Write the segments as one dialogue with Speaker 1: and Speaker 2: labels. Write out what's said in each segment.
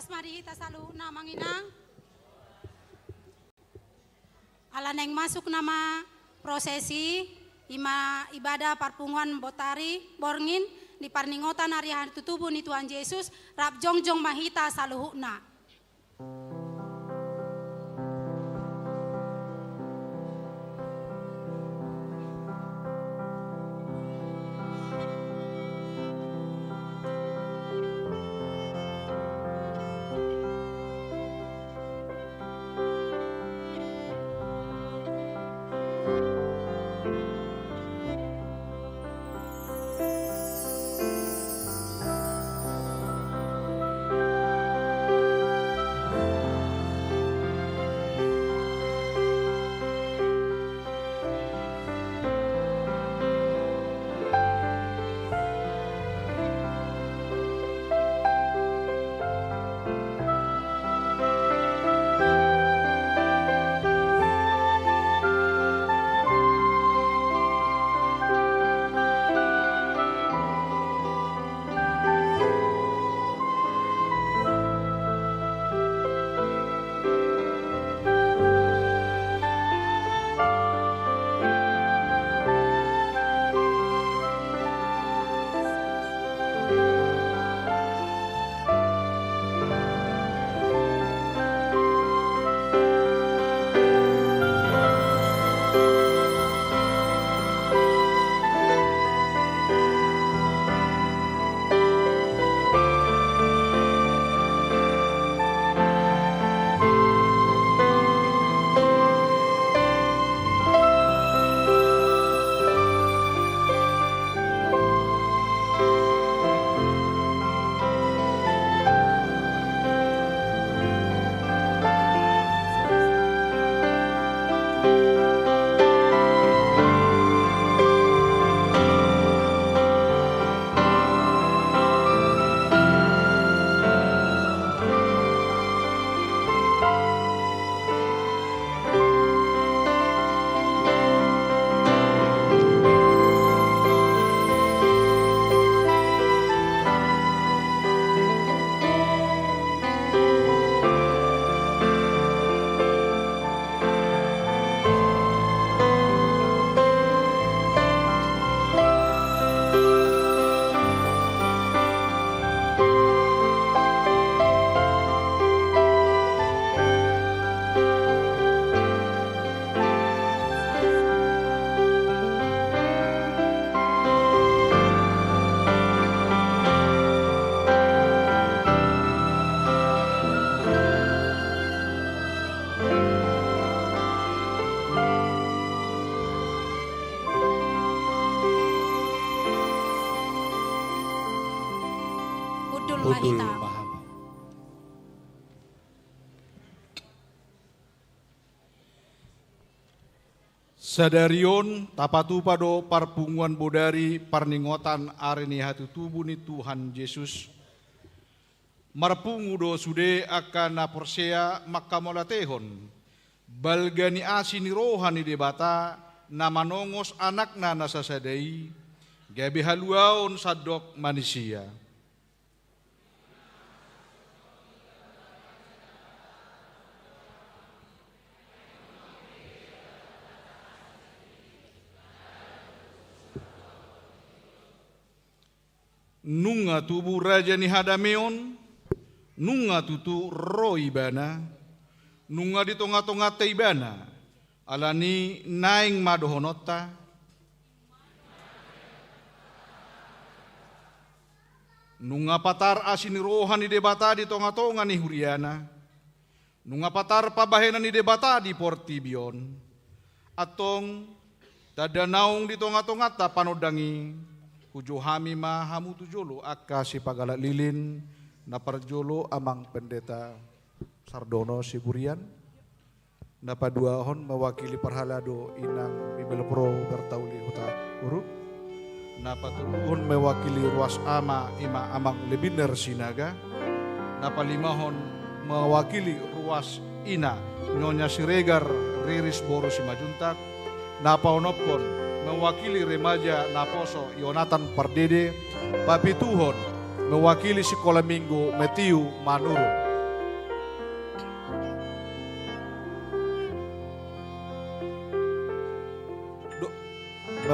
Speaker 1: atas mari kita selalu nama inang. Ala neng masuk nama prosesi ibadah parpungan botari borngin di parningotan hari hari tutubu ni Tuhan Yesus rap jongjong mahita saluhuna.
Speaker 2: Udul Maham. Sadarion tapatu pado parpunguan bodari parningotan areni hatu tubuh ni Tuhan Yesus. Marpungudo sude akan naporsea makamolatehon. Balgani asini rohani debata nama nongos anak nana sasadai. Gabi haluaon sadok manusia. Nunga tubuh raja ni hadameon, nunga tutu roibana, nunga di tonga-tonga teibana, alani naing madohonota, nunga patar asini rohani debata di tonga-tonga ni huriana, nunga patar pabahena ni debata di portibion, atong tadanaung di tonga-tonga ta panodangi, Kujo hami ma hamu tujolo akka si pagalat lilin na parjolo amang pendeta Sardono Siburian na paduahon mewakili parhalado inang Bibelpro bertauli huta uruk na patuluhon mewakili ruas ama ima amang lebiner sinaga na palimahon mewakili ruas ina Nyonya Siregar Riris Boro Simajuntak na paonopkon mewakili remaja Naposo Yonatan Pardede, Papituhon mewakili Sekolah Minggu Metiu Manuru,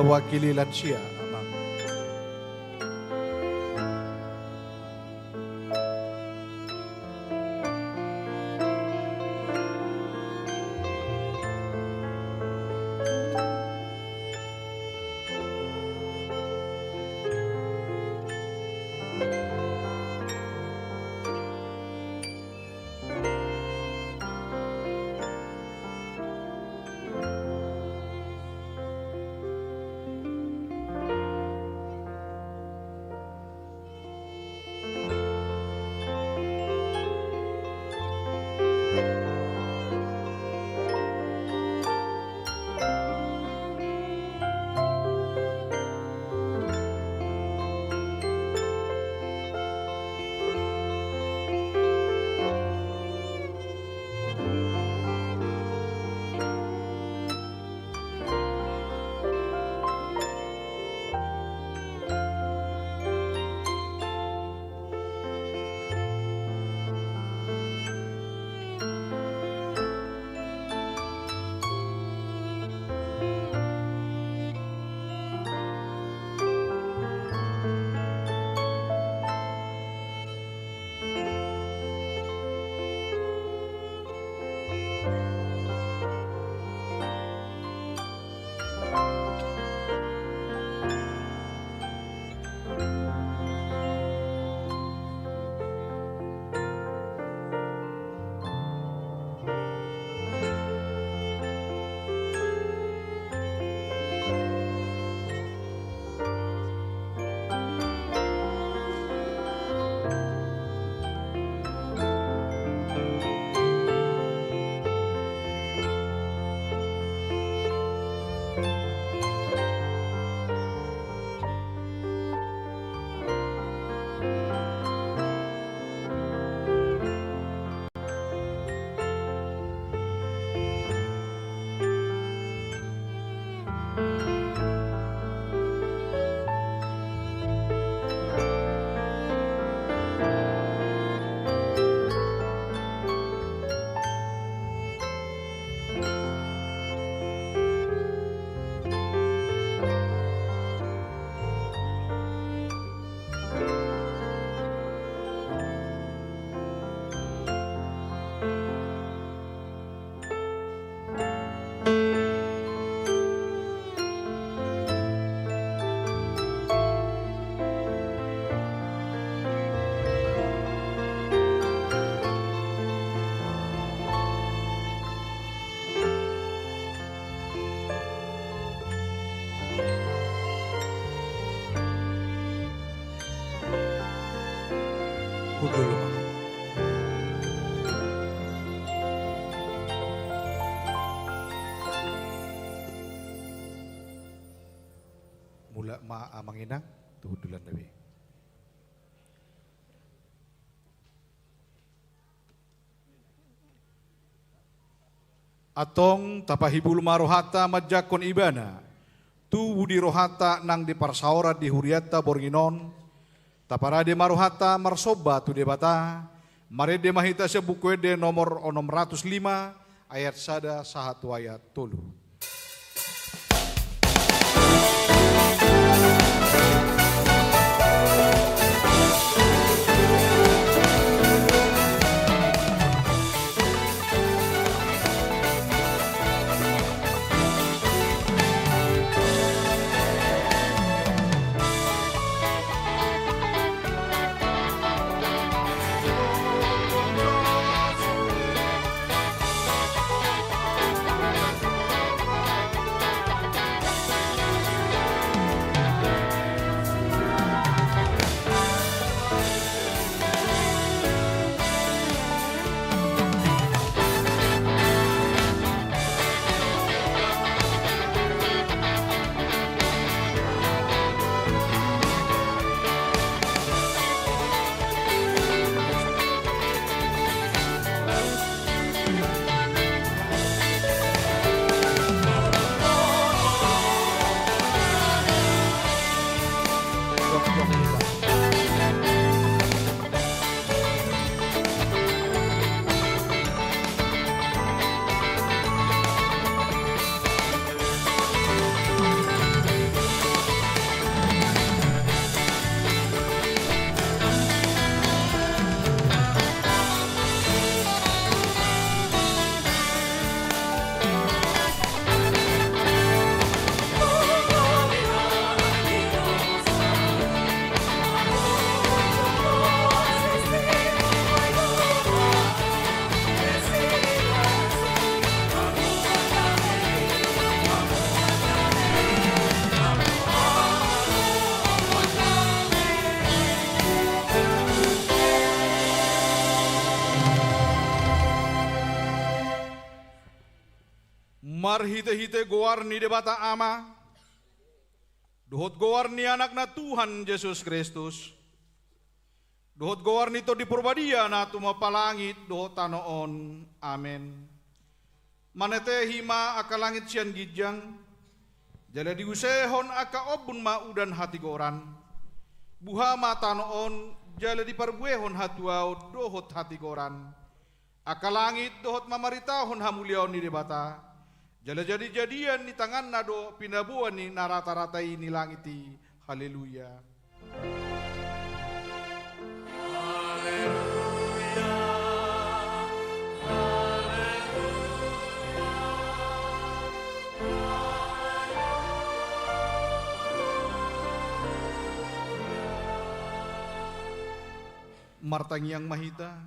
Speaker 2: wakili lansia amang. Pukul mula manginang tuhudulan nabi. Atong tapahibul marohata majakon ibana tu budi rohata nang di parsaora di huriata borginon taparade marohata marsoba tu debata marede mahita sebukuede nomor 605 ayat sada sahatu ayat tolu. marhite-hite goar ni debata ama, dohot goar ni anak na Tuhan Yesus Kristus, dohot goar nito di purbadia na tumapalangit dohot tanoon. Amen. Manete hima akalangit siyan gidyang, jala diusehon aka obun maudan hati goran, buha matanoon jala diparbuehon hatuaw dohot hati goran, akalangit dohot mamaritahon hamuliaon ni debata, jala jadi-jadian ni tangan na do pinabuan ni narata-ratai ni langiti. Haleluya. Martangiang mahita,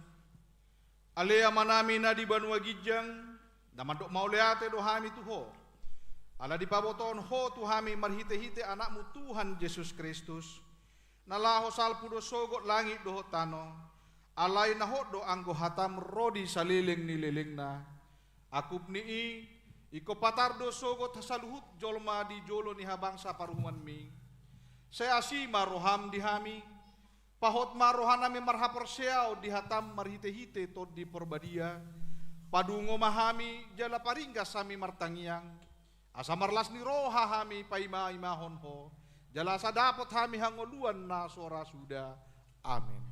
Speaker 2: alea manami na di banua gidyang, naman do mauleate do hami tuho, ala di paboton ho tu hami marhite-hite anakmu Tuhan Yesus Kristus, nalaho salpu do sogot langit do tano, alay na ho do anggo hatam rodi saliling nililing na, akup ni iko patar do sogot hasaluhut jolma di jolo ni habang sa paruhuman mi, saya asima roham di hami, pahot marohan nami marhapor siaw di hatam marhite-hite to di porbadia, padungo mahami jala paringgas sami martangiang, asa marlas ni roha hami paima-imahon ho, jala sa dapot hami hangoluan na sora suda. Amin.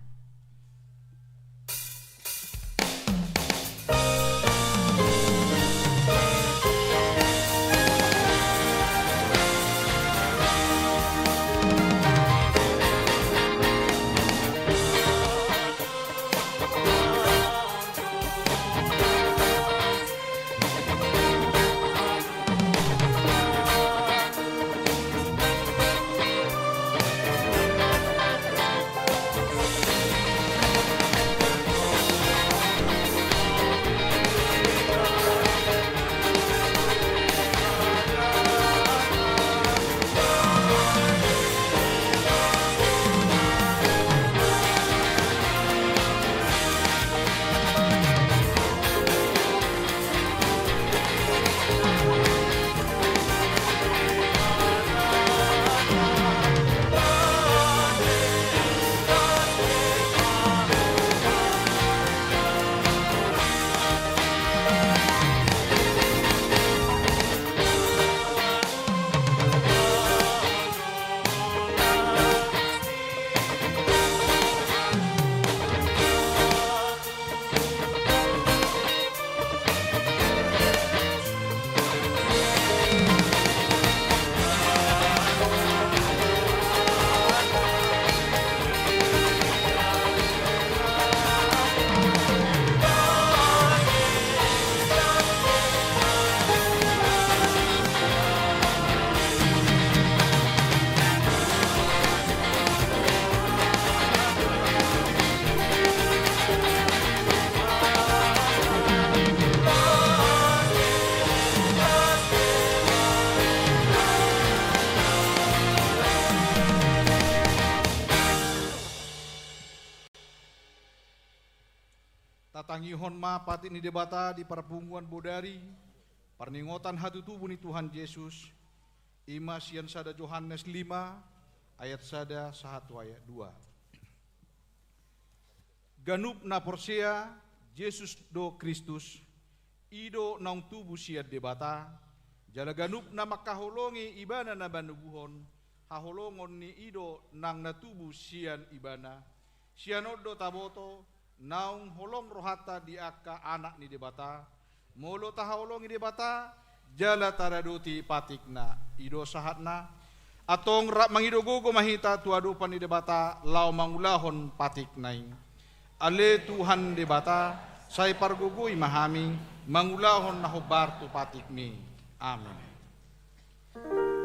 Speaker 2: Tatangihon ma pati ni debata di parpunguan bodari, parningotan hatu tubuh ni Tuhan Yesus, ima sian sada Yohanes 5, ayat sada 1 ayat 2. Ganup na porsia Yesus do Kristus, ido naung tubuh sian debata, jala ganup na makaholongi ibana na banubuhon, haholongon ni ido nang natubuh sian ibana, sianodo taboto, naung holong rohata di aka anak ni debata, molo tahaolong ni debata, jala taraduti patikna, ido sahatna, atong rak mangido gogo mahita tuadupan ni debata, lau mangulahon patiknaing. Ale Tuhan debata, say pargugui mahami, mangulahon na hobar tu patikmi. Amin.
Speaker 3: Oh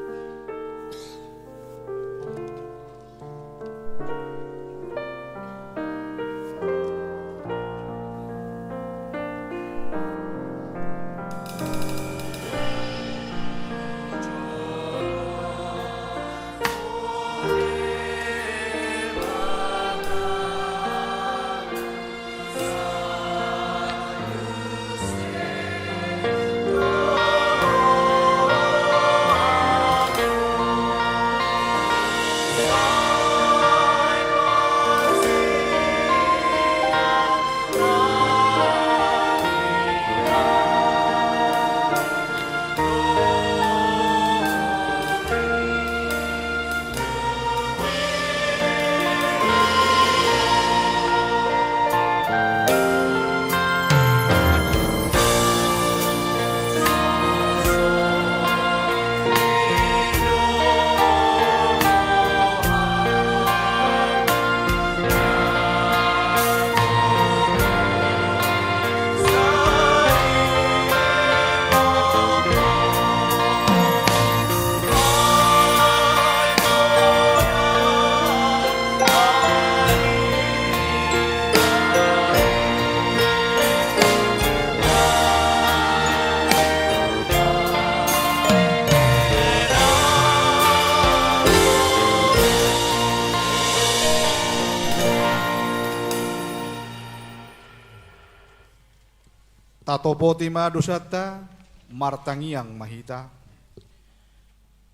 Speaker 2: tatopoti ma dosata martangiang mahita.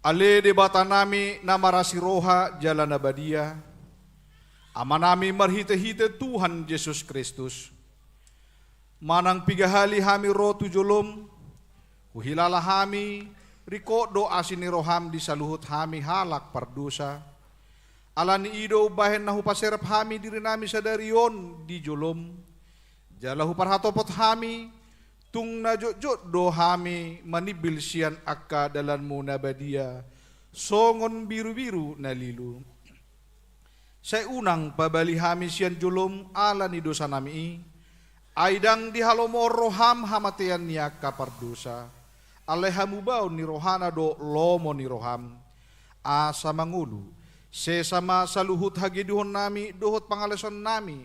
Speaker 2: Ale debata nami na marasiroha jalan abadia. Ama nami marhite-hite Tuhan Yesus Kristus. Manang pigahali hami rotu jolom. Uhilala hami riko do asini roham di saluhut hami halak pardosa. Alani ido bahen nahu paserap hami diri nami sadarion di jolom. Jalahu parhatopot hami tung najot-jot do hami manibil sian akka dalanmu nabadia songon biru-biru nalilu. Say unang pabali hami sian jolom ala ni dosa nami aidang di halomor roham hamatian niya kapardosa alehamu bau ni rohana do lomo ni roham asa mangulu sesama saluhut hagiduhon nami dohot pangalason nami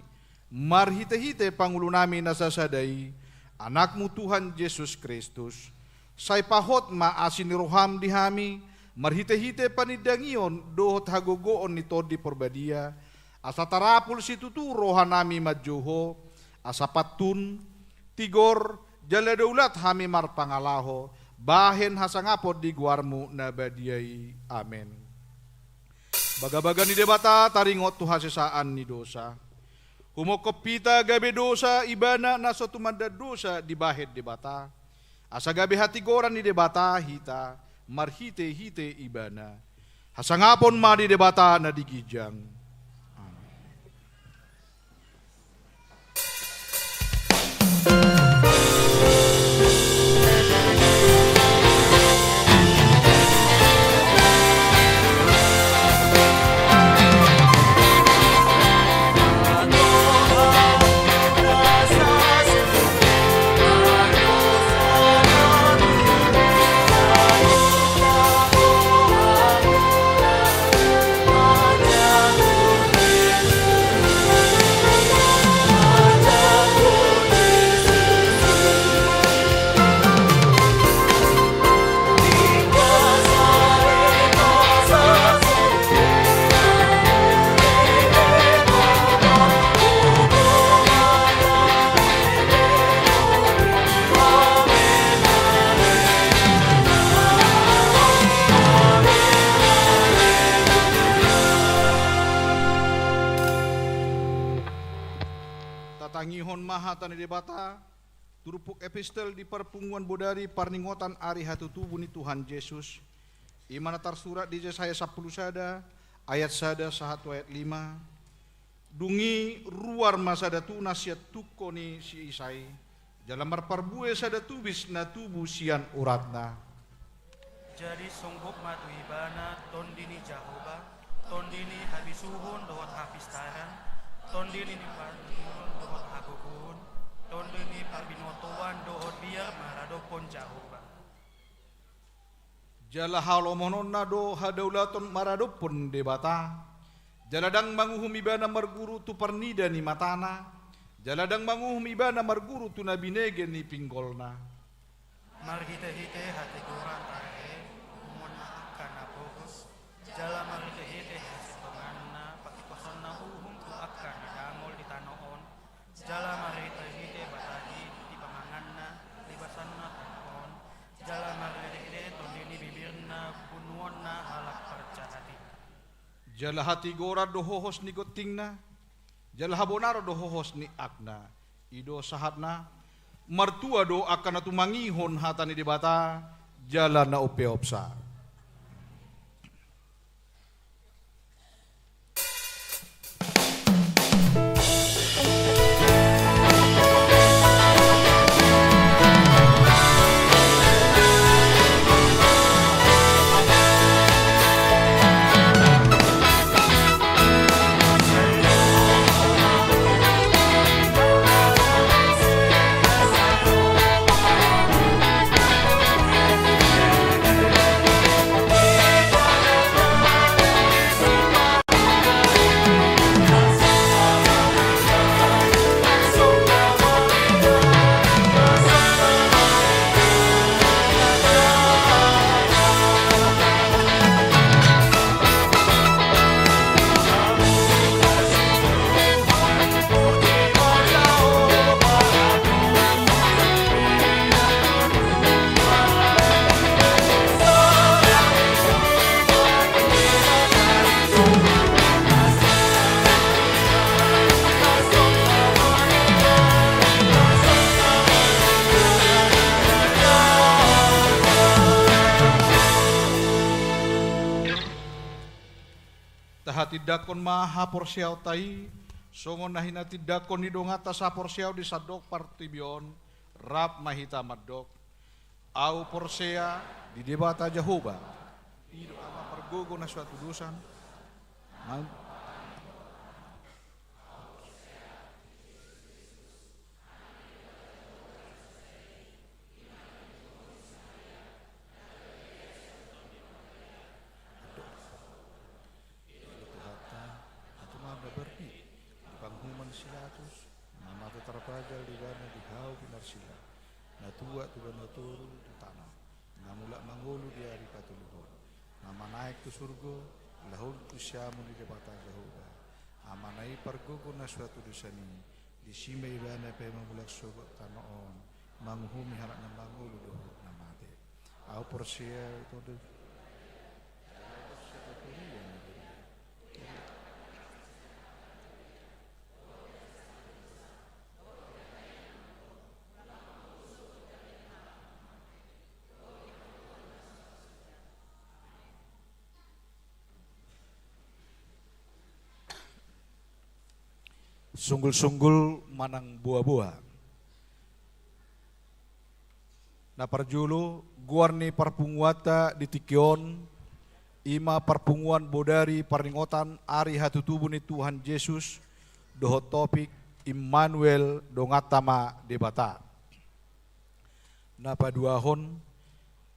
Speaker 2: marhite-hite pangulo nami nasasadai anakmu Tuhan Yesus Kristus. Say pahot maasin ni roham di hami, marhite-hite panidangion dohot hagogoon nito di porbadia. Asa tarapul situtu rohan nami madjoho, asa patun, tigor, jaladaulat hami marpangalaho, bahen hasangapod di guarmu nabadiai. Amen. Baga-baga ni debata taringot tu hasesaan ni dosa. Humokopita gabe dosa ibana na so tumanda dosa di bahed debata. Asa gabe hati goran ni debata hita marhite-hite ibana. Hasangapon ma di debata na digijang. Tangihon mahata ni debata turupuk epistel di perpunguan bodari parningotan ari hatutubu ni Tuhan Yesus imana tarsurat di Yesaya 10 sada ayat sada 1 ayat 5 dungi ruar masada tu nasiat tuko ni si Isai dalam marparbue sada tubis na tubu sian uratna
Speaker 3: jadi songgok matu ibana tondini Jahoba tondini habisuhun dohot hapistaran tondini di partingon dohot hagukun tondini parbinotowan dohot biar maradopon Jahoba
Speaker 2: jala halomonon na do hadaulaton maradopon debata jaladang manguhum ibana marguru tu parnida ni matana jaladang manguhum ibana marguru tu nabinege ni pinggolna
Speaker 3: marhite-hite hati kuran tahe umon akan apokos jala marhite-hite hasitonganna pakikosonna uhum tu akan didangol di tanoon jala marhite-hite batadi di pamanganna libasanna tanoon jala marhite-hite tondini bibirna bunuonna halak percahati
Speaker 2: jala hati gora dohohos ni gotingna jala habonaro dohohos ni akna ido sahatna martua do akan atumangihon hatani debata jala na upeopsa Tahatidakon maha porsiaw tai, songon nahina tidakon hidongata sa porsiaw di sadok partibion, rap mahita madok, au porsea di debata Jehovah, ido ama pergogo na suatu dosan,
Speaker 4: terpajal di bana di hau pinarsila na tua tu bana turu di tanah na mulak mangulu di hari patuluhon nama naik tu surgo lahul tu syamu di debata Jehovah amanai pergogo na suatu dosani di sima ibana pe mamulak sogot tanoon manguhumi hanak na mangulu dohut na mate au porsia itu de
Speaker 2: sunggul-sunggul manang buah-buah. Na parjulo guarni parpunguata di tikion ima parpunguan bodari parningotan ari hatutubu ni Tuhan Yesus doho topik Immanuel dongatama debata. Na paduahon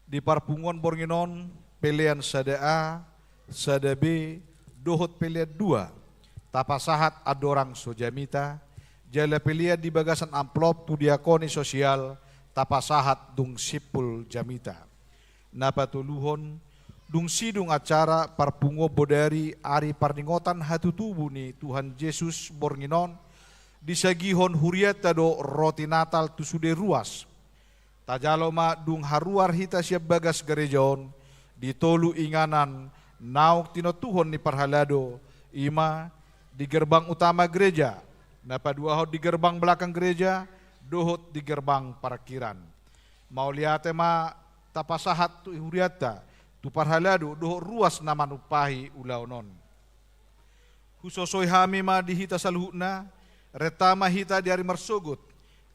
Speaker 2: di parpunguan bornginon pelian sada A, sada B, dohot pelian 2. Tapasahat adorang sojamita, jala pelia di bagasan amplop tu diakoni sosial, tapasahat dung sipul jamita. Napatuluhon, dung sidung acara parpungo bodari ari parningotan hatutubu ni Tuhan Yesus bornginon, disagihon huriata do roti natal tu sude ruas. Tajaloma dung haruar hita siap bagas gerejaon, ditolu inganan, nauk tinotuhon ni parhalado, ima, di gerbang utama gereja, napaduahot di gerbang belakang gereja, dohot di gerbang parkiran. Mau lihat ma tapasahat tu huriata, tu parhalado dohot ruas nama nupahi ulaunon. Husosoi hami ma di hita saluhna, retama hita di hari marsogut,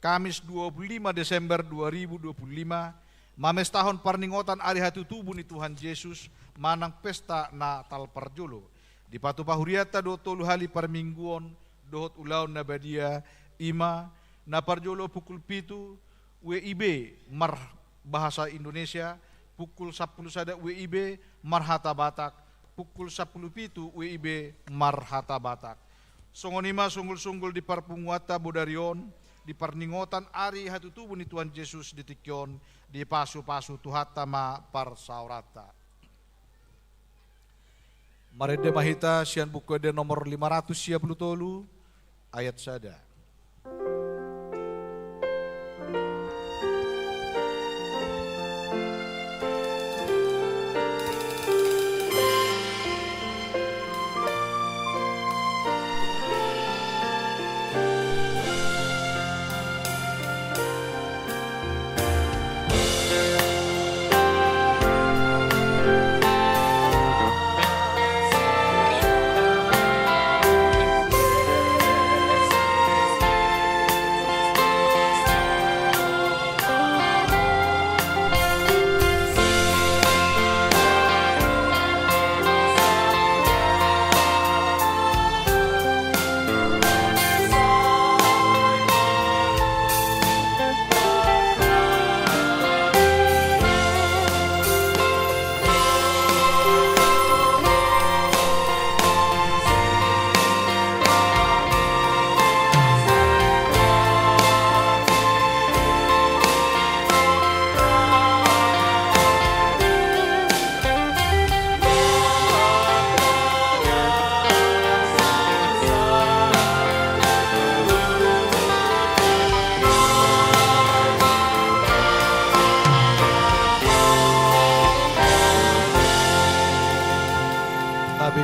Speaker 2: Kamis 25 Desember 2025, mames tahun parningotan ari hatutubu ni Tuhan Yesus, manang pesta Natal parjolo. Di patu pahuriata do tolu hali parmingguon dohot ulaun nabadia ima na parjolo pukul 7 WIB mar bahasa Indonesia pukul 10 sada WIB marhata Batak pukul 10 WIB marhata Batak. Songonima sunggul-sunggul di parpunguata bodarion di parningotan ari hatutubu ni Tuhan Yesus di tikyon di pasu-pasu tuhatama parsaurata. Marede mahita sian bukuede nomor 500 tolu ayat sada.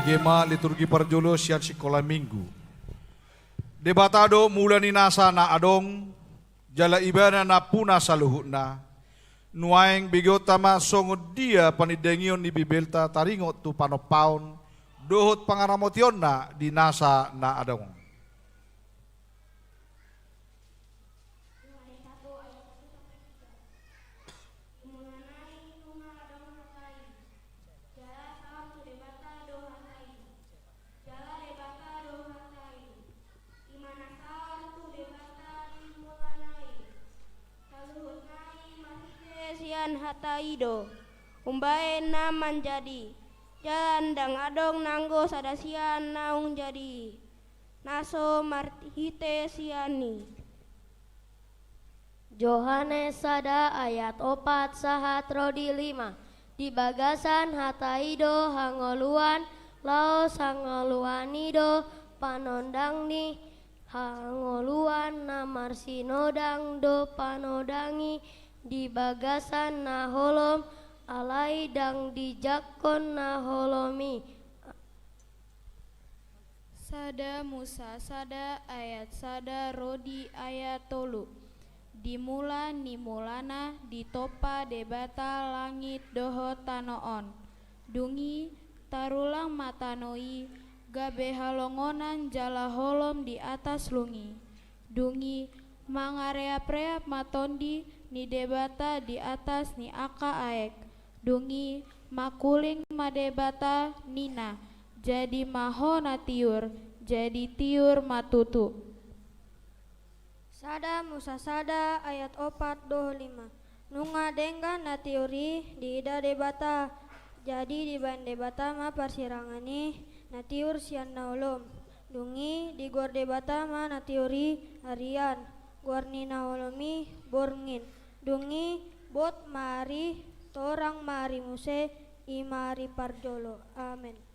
Speaker 2: Gema liturgi parjolo sian sekolah minggu. Debatado mula ni nasa na adong jala ibana na puna saluhutna. Nuaeng bigotama songod dia panidengion ni bibelta taringot tu panopaon dohot pangaramotion na di nasa na adong.
Speaker 5: Hataido umbae na manjadi jalan dang adong nanggo sadasian naung jadi naso marhite siani.
Speaker 6: Yohanes sada ayat 4 sahat rodi 5 di bagasan hataido hangoluan laos hangoluanido panondang ni hangoluan namar sinodang do panodangi di bagasan na holom alai dang di jakon na holomi.
Speaker 7: Sada Musa sada ayat sada rodi ayat tolu dimula nimulana ditopa debata langit doho tanoon dungi tarulang matanoi gabe halongonan jala holom di atas lungi dungi mangareap-reap matondi ni debata di atas ni aka aek dungi makuling madebata nina jadi maho na tiur jadi tiur matutu.
Speaker 5: Sada Musa sada ayat 4 doh 5 nunga denggan na tiuri di ida debata jadi di ban debata ma persirangani na tiur sian naolom dungi di gor debata ma na tiuri harian gor ni naolomi borngin dungi bot mari torang mari muse imari parjolo. Amin.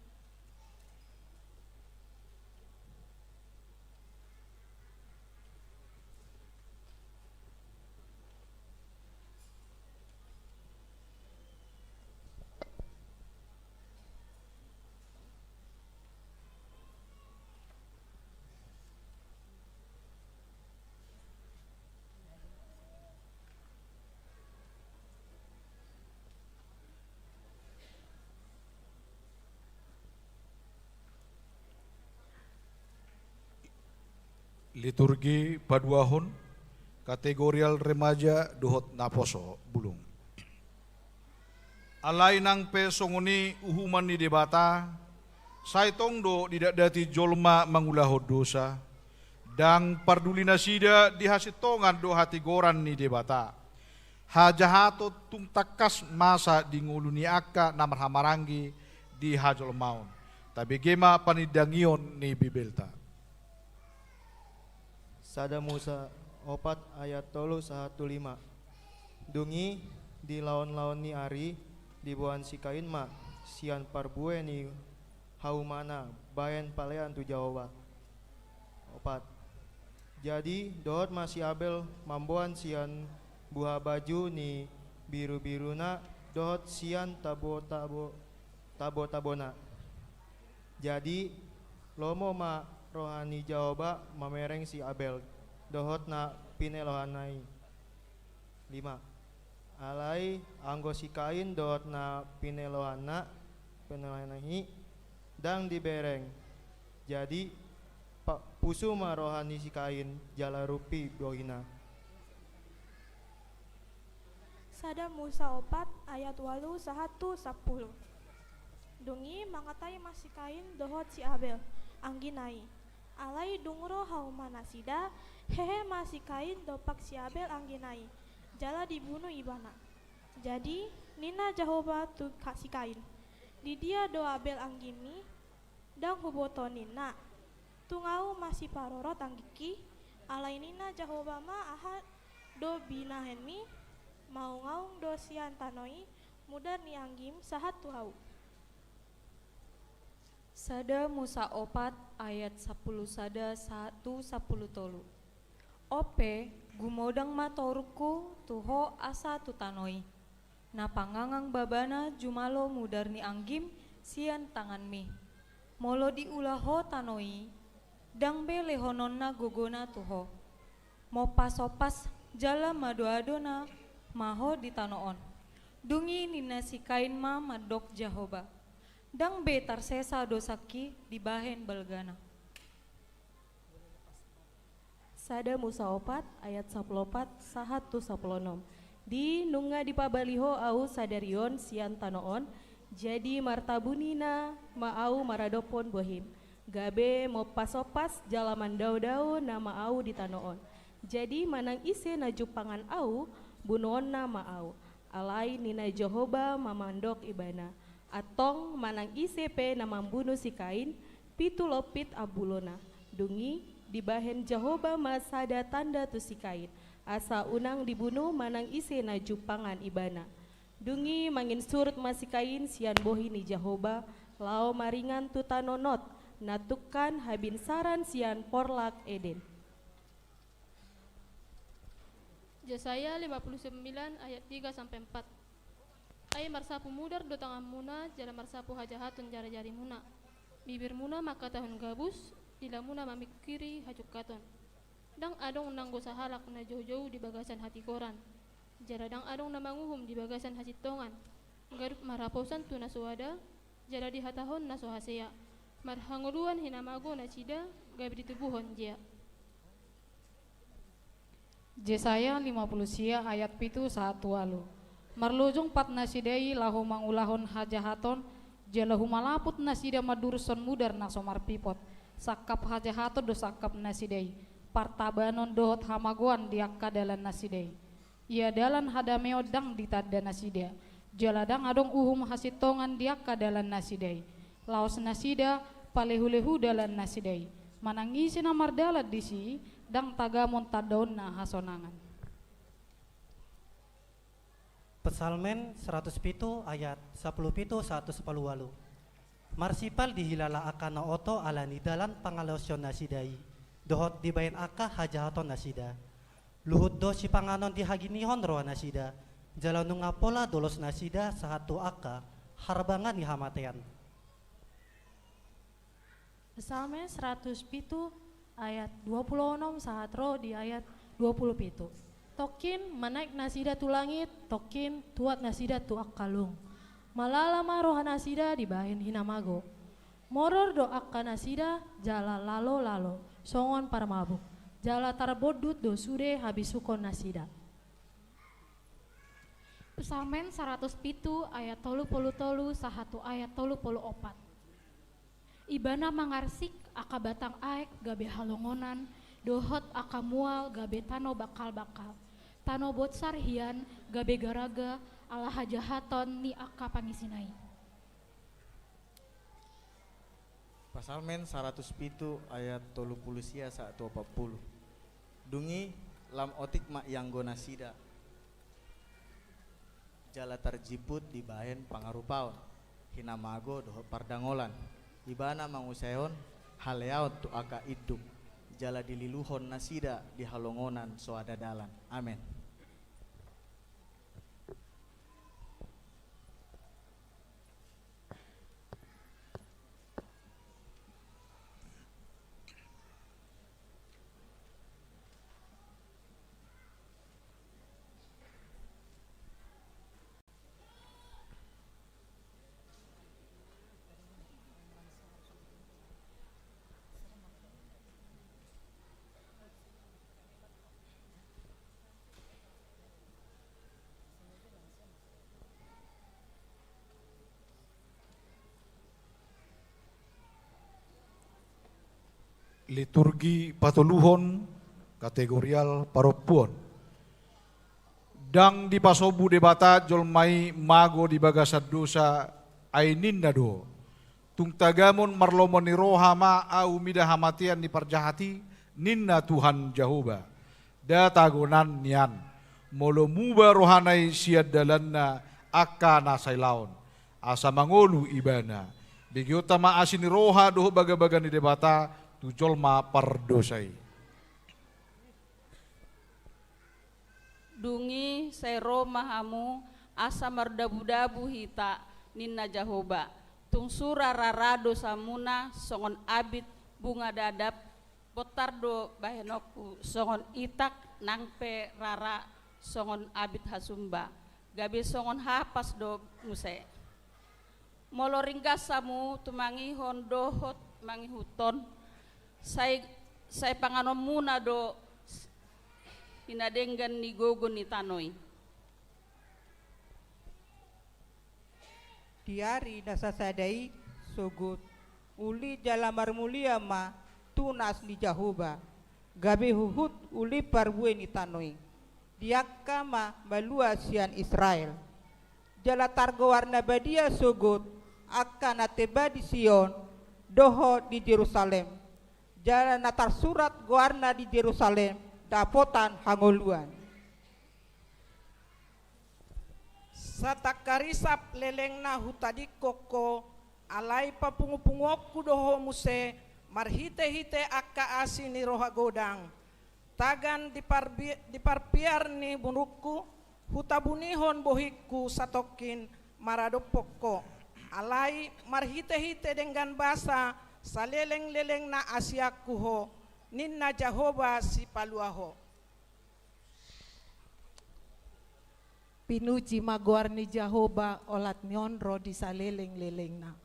Speaker 2: Liturgi paduahon kategorial remaja dohot naposo bulung. Alai nang pesongoni uhuman ni debata saitong do tidak dati jolma mangulahod dosa dang pardulina sida dihasitongan do hati goran ni debata hajahato tung takas masa di ngulu ni akka namar hamarangi di hajol maun tabi gema panidangion ni bibelta.
Speaker 8: Sada Musa 4 ayat 3-1-5 dungi di lawan-lawan ni ari di buan si kain ma sian parbue ni haumana bayan palean tu Jawa 4 jadi dohot masih Abel mambuan sian buah baju ni biru-biruna dohot sian tabo-tabona jadi lomo ma rohani Jawa mamereng si Abel dohot na pinelohanai 5 alai anggo si kain dohot na pinelohanai dang dibereng jadi pusu ma rohani si kain jala rupi dohina.
Speaker 9: Sada Musa 4 ayat 8-1-10 dungi mangatai masih kain dohot si Abel angginai alai dungro haumana sida hehe masih kain dopak si Abel angginai jala dibunuh ibana jadi nina Jahoba tu kasih kain di dia do Abel anggimi dang huboto nina tungau masih parorot anggiki alai nina Jahoba ma aha do binahenmi mau ngaung do sian tanoi mudar ni anggim sahat tuhau.
Speaker 10: Sada Musa 4 ayat 10 sada 1-10 tolu. Ope gumodang matoruku tuho asa tutanoi. Na pangangang babana jumalo mudar ni anggim sian tangan mi. Molo diulaho tanoi dang be lehononna gogona tuho. Mo pasopas jala madoadona maho di tanoon. Dungi nina si kain ma madok Jahoba. Dang be tarsesa dosaki dibahen balgana.
Speaker 11: Sada Musa opat ayat 14 sahatu 16. Di nunga di pabaliho au sadarion sian tanoon jadi martabunina maau maradopon bohim. Gabe mo pasopas jalaman dau-dau nama au di tanoon. Jadi manang ise na jupangan au bunuon na maau. Alai nina Jehoba mamandok ibana. Atong manang ise pe na mambunuh si Kain pitu lopit abulona. Dungi dibahen Jehoba masada tanda tu si Kain. Asa unang dibunuh manang ise na jupangan ibana. Dungi mangin surut masikain sian bohi ni Jehoba lao maringan tu tanonot natukan habin saran sian porlak Eden.
Speaker 12: Yesaya 59 ayat 3 sampai 4. Ai marsapu mudar do tangan muna jara marsapu hajahatun jara jari muna. Bibir muna maka tahun gabus ila muna mamikiri hajuk katon. Dang adong nanggo sahalak na jauh-jauh di bagasan hati koran. Jara dang adong na manguhum di bagasan hasitongan. Garup maraposan tu nasuada jara di hatahon naso hasea. Marhanguluan hinamago na cida gabi ditubuhon jia.
Speaker 13: Yesaya 50 ayat 7 1 alu. Marlujung pat nasidai lahu mangulahon hajahaton jalahu malaput nasida madurson mudar naso marpipot. Sakap hajahaton do sakap nasidai. Partabanon dohot hamaguan diakka dalan nasidai. Ia dalan hadameo dang ditada nasida. Jaladang adong uhum hasitongan diakka dalan nasidai. Laos nasida palehu-lehu dalan nasidai. Manangisi na mardalat disi dang tagamon tadaon na hasonangan.
Speaker 14: Pesalmen 107 ayat 17 110 walu. Marsipal dihilala akan na oto ala ni dalan pangalosyon nasidai. Dohot dibayin aka hajahaton nasida. Luhut do si panganon di haginihon roa nasida. Jalan nunga pola dolos nasida sahatu aka harbangan ni hamatean.
Speaker 15: Pesalmen 107 ayat 26 sahatro di ayat 27. Tokin manaik nasida tu langit, tokin tuat nasida tu akkalung. Malalama roha nasida dibahin hinamago. Moror do akka nasida jala lalo songon para mabuk. Jala tarbodut do sude habis sukon nasida.
Speaker 16: Pesalmen 107 ayat 33 sahatu ayat 34. Ibana mangarsik aka batang aek gabe halongonan, dohot aka mual gabe tano bakal-bakal. Tano botsar hian gabe garaga ala hajahaton ni aka pangisinai.
Speaker 17: Pasalmen 107 ayat 30 sia 140. Dungi lam otik mak yang gonasida. Jala terjiput di bahen pangarupaon. Hinamago doho pardangolan. Ibana mangusayon haleaon tu aka iduk. Jala dililuhon nasida di halongonan soada dalan. Amin.
Speaker 2: Liturgi patuluhon kategorial paropuon. Dang di pasobu debata jolmai mago di bagasad dosa ainin nado. Tung tagamon marlomoni rohama au midah hamatian di parjahati ninna Tuhan Jehovah. Datagonan nian molo muba rohanai siad dalanna akka nasai laon. Asa mangolu ibana. Bigiota ma asini roha doho baga-baga ni debata tujol ma pardosai.
Speaker 18: Dungi sero mahamu asa mardabu-dabu hita ninna Jehoba. Tung sura rarado samuna songon abit bunga dadap botardo bahenoku songon itak nangpe rara songon abit hasumba. Gabi songon hapas do muse. molo ringgasamu tumangihon dohot mangihuton sai panganom muna do hinadenggan ni gogo ni tanoi.
Speaker 19: Diari dasasadai sogut uli jalamar mulia ma tunas ni Jahoba gabe huhut uli parbue ni tanoi diakka ma balua sian Israel jala targo warna badia sogut akan ateba di Sion doho di Jerusalem jala natar surat goarna di Jerusalem dapotan hangoluan
Speaker 20: satakarisap lelengna hutadi koko alai papungu-pungoku doho muse marhite-hite akka asini roha godang tagan diparpiar ni bunuku hutabunihon bohiku satokin marado poko alai marhite-hite dengan basa saleleng-leleng na asiaku ho ninna Jahoba si paluaho.
Speaker 21: Pinuji maguar ni Jahoba olat nyonro di saleleng-leleng na.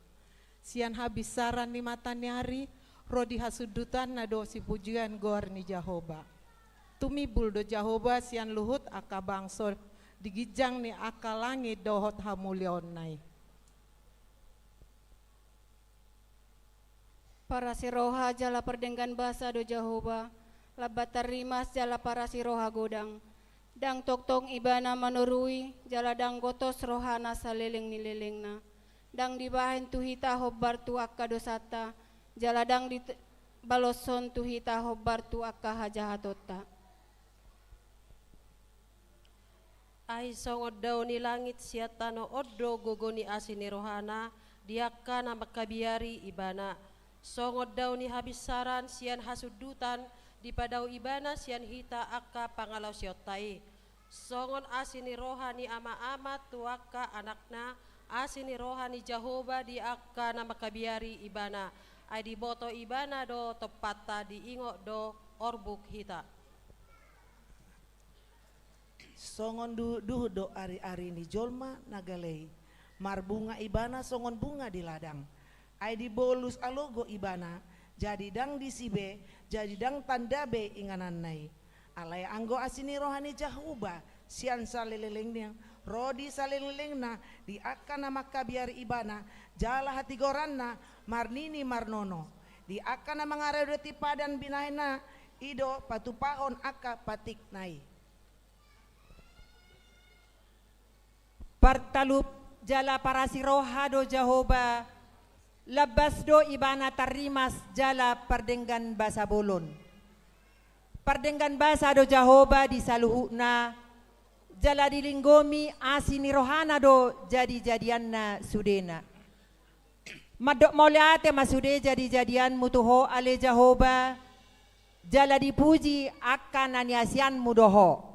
Speaker 21: Sian habis saran ni mata nyari, ro di hasudutan na do si pujian goar ni Jahoba. Tumi buldo Jahoba sian luhut aka bangsor digijang ni aka langit dohot hamulion nai.
Speaker 22: Para siroha jala perdenggan basa do Jahoba, labatar rimas jala para siroha godang. Dang tok-tok ibana manurui jala dang gotos rohana saleleng ni lelengna dang dibahen tuhita hobbar tu akka dosata jala dang di baloson tuhita hobbar tu akka hajahatota.
Speaker 23: Ai songod daw ni langit siatano oddo gogoni asini rohana diakka na makabiari ibana songod daw ni habis saran sian hasudutan di padau ibana sian hita akka pangalaw siyottai songon asini rohani ama-ama tuaka anakna asini rohani Jahoba di akka na makabiari ibana ay di boto ibana do topata di ingo do orbuk hita
Speaker 24: songon duh do ari-ari ni jolma nagalei marbunga ibana songon bunga di ladang ay di bolus alogo ibana jadi dang disibe jadi dang tandabe inganan nai alay anggo asini rohani Jahoba sian salelelengnya rodi salelelengna di akan nama kabiar ibana jala hati goranna marnini marnono di akan nama ngaredoti padan binaina ido patupahon aka patik nai
Speaker 25: partalup jala para siroha do Jahoba labas do ibana tarimas jala pardenggan basa bolon pardenggan basa do Jahoba di saluhuna jala dilinggomi asini rohana do jadi-jadianna sudena madok mauliate masude jadi-jadian mutuho ale Jahoba jala dipuji akan aniasian mudoho.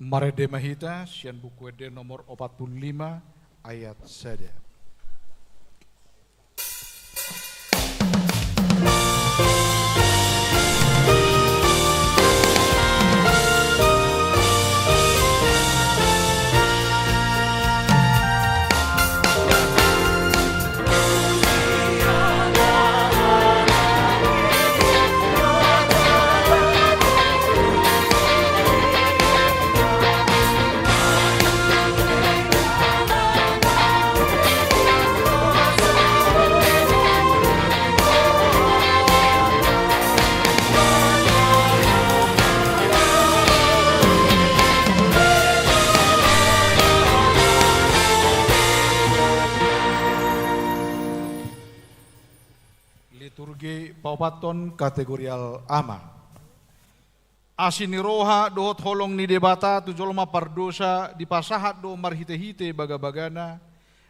Speaker 2: Marede Mahita, sian buku ede nomor 45 ayat sada.
Speaker 26: Thank you.
Speaker 2: opaton kategorial ama. Asiniroha dohot holong ni debata tu jolma pardosa di pasahat do marhite-hite baga-bagana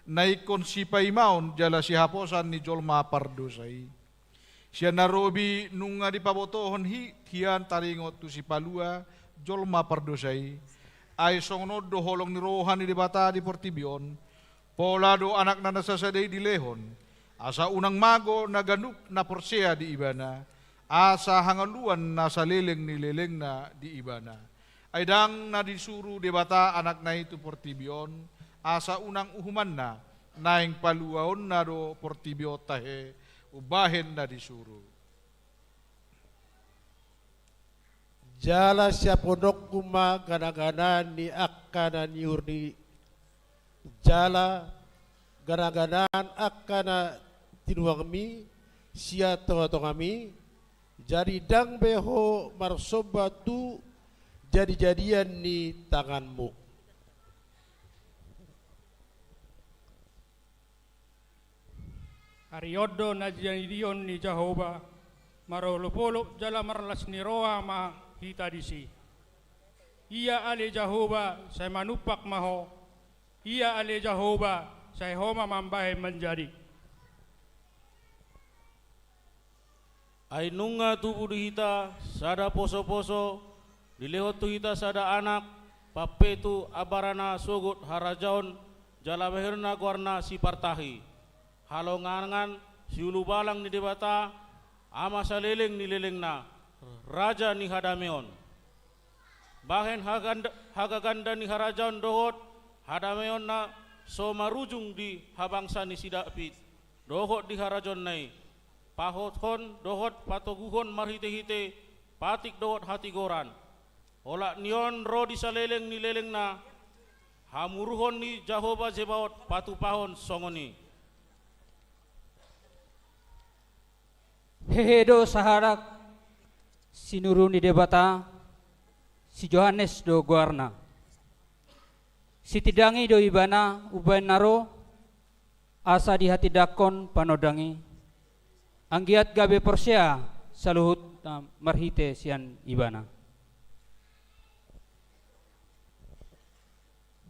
Speaker 2: naikon si paimaon jala si haposan ni jolma pardosai. Siya narobi nunga di pabotohon hian taringot tu si palua jolma pardosai. Ay songnod do holong ni rohan ni debata di portibion. Pola do anak na nasasaday di lehon. Asa unang mago na ganuk na porsea di ibana. Asa hangaluan na sa leleng ni leleng na di ibana. Ay dang na disuru debata anak na itu portibion. Asa unang uhuman na naing paluaon na do portibio tahe ubahen na disuru.
Speaker 1: Jala siya pondok kuma gana-gana ni akana ni urni. Jala gana-ganaan akana tinuang mi siya tonga-tongami. Jadi dang beho marsoba tu jadi-jadian ni tanganmu.
Speaker 3: Ariodo na janidion ni Jehovah marolopolo jala marlas ni roa ma hita disi. Ia ale Jehovah saya manupak maho. Ia ale Jehovah saya homa mambahe menjadi.
Speaker 4: Ay nunga tubuh di hita sada poso-poso dilehot tu hita sada anak papetu abarana sogot harajaon jala meherna guarna si partahi halongangan si ulu balang ni debata ama saleleng ni lelengna raja ni hadameon bahen hagaganda ni harajaon dohot hadameon na so marujung di habangsa ni sidapit dohot di harajon nai pahot hon dohot patoguhon marhite-hite patik dohot hati goran ola nion ro di saleleng ni leleng na hamuruhon ni Jehovah Zebaot patu pahon songoni.
Speaker 6: Hehedo saharak sinuru ni debata si Johannes do guarna si tidangi do ibana ubain naro asa di hati dakon panodangi anggiat gabe persea saluhut marhite sian ibana.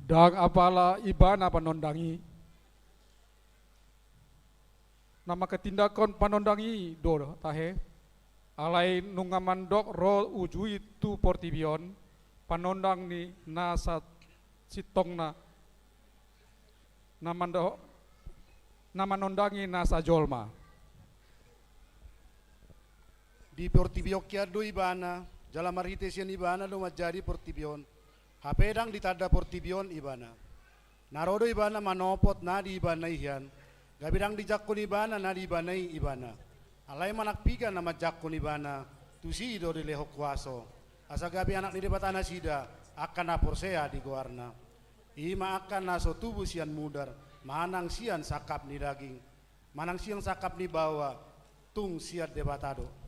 Speaker 7: Dang apala ibana panondangi. Nama ketindakan panondangi do tahe. Alai nungamandok ro ujui tu portibion panondang ni nasa sitongna nama nondangi nasa jolma.
Speaker 26: Di portibio kiado ibana jala marhite sian ibana do majadi portibion hapedang ditada portibion ibana narodo ibana manopot na di ibana ihian gabidang dijakon ibana na di ibana ibana alai manak piga nama jakon ibana tusi do di leho kuaso asa gabi anak ni debatana sida akan aporsea di guarna ima akan naso tubuh sian mudar manang sian sakap ni daging manang sian sakap ni bawa tung siat debatado.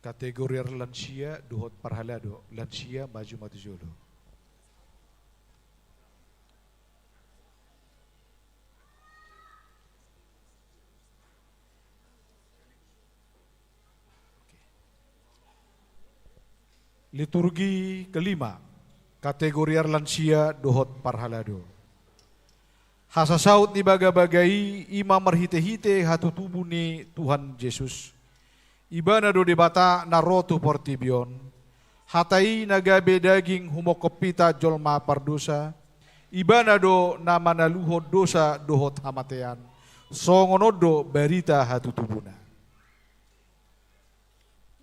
Speaker 2: Kategori lansia duhot parhalado lansia maju matujolo. Liturgi kelima kategori lansia duhot parhalado. Hasasaut ni baga-bagai ima marhite-hite hatu tubuh ni Tuhan Yesus. Ibana do debata narotu portibion, hatai nagabe daging humokopita jolma pardosa, ibana do nama naluho dosa dohot hamatean, songonodo berita hatu tubuna.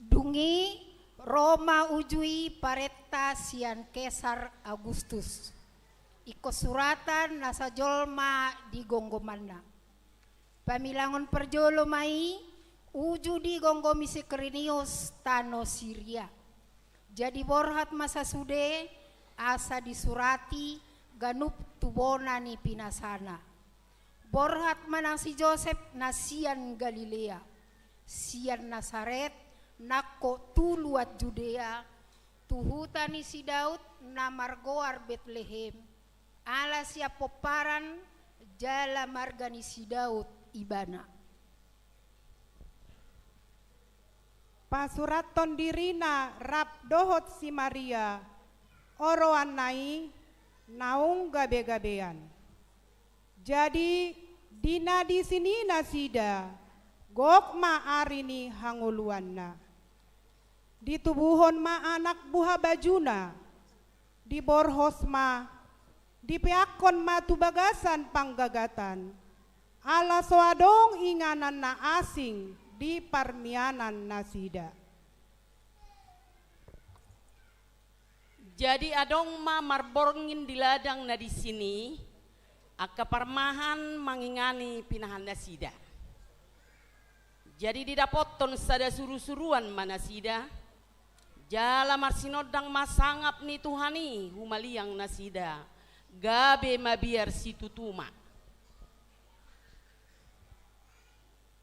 Speaker 27: Dungi
Speaker 5: Roma ujui paretta sian Kesar Agustus. Iko suratan nasa jolma di gonggomanna. Pamilangon perjolo mai uju di gonggomi Sekrinius tano Syria. Jadi borhat masa sude asa disurati ganup tubona ni pinasana. Borhat manang si Joseph nasian Galilea. Sian Nasaret nako tuluat Judea. Tuhutani si Daud na margoar Bethlehem. Ala siap poparan jala margani si Daud ibana.
Speaker 21: Pasuraton dirina rap dohot si Maria oroan nai naung gabe-gabean. Jadi dina di sini nasida gok ma arini hanguluanna. Ditubuhon ma anak buha bajuna. Di borhos ma dipeakon ma tubagasan panggagatan. Ala soadong inganan na asing di parmianan nasida.
Speaker 8: Jadi adong ma marborngin di ladang na di sini, aka parmahan mangingani pinahan nasida. Jadi didapoton sada suru-suruan manasida, jala marsinodang masangap ni Tuhani humaliang nasida, gabe mabiar si tutuma.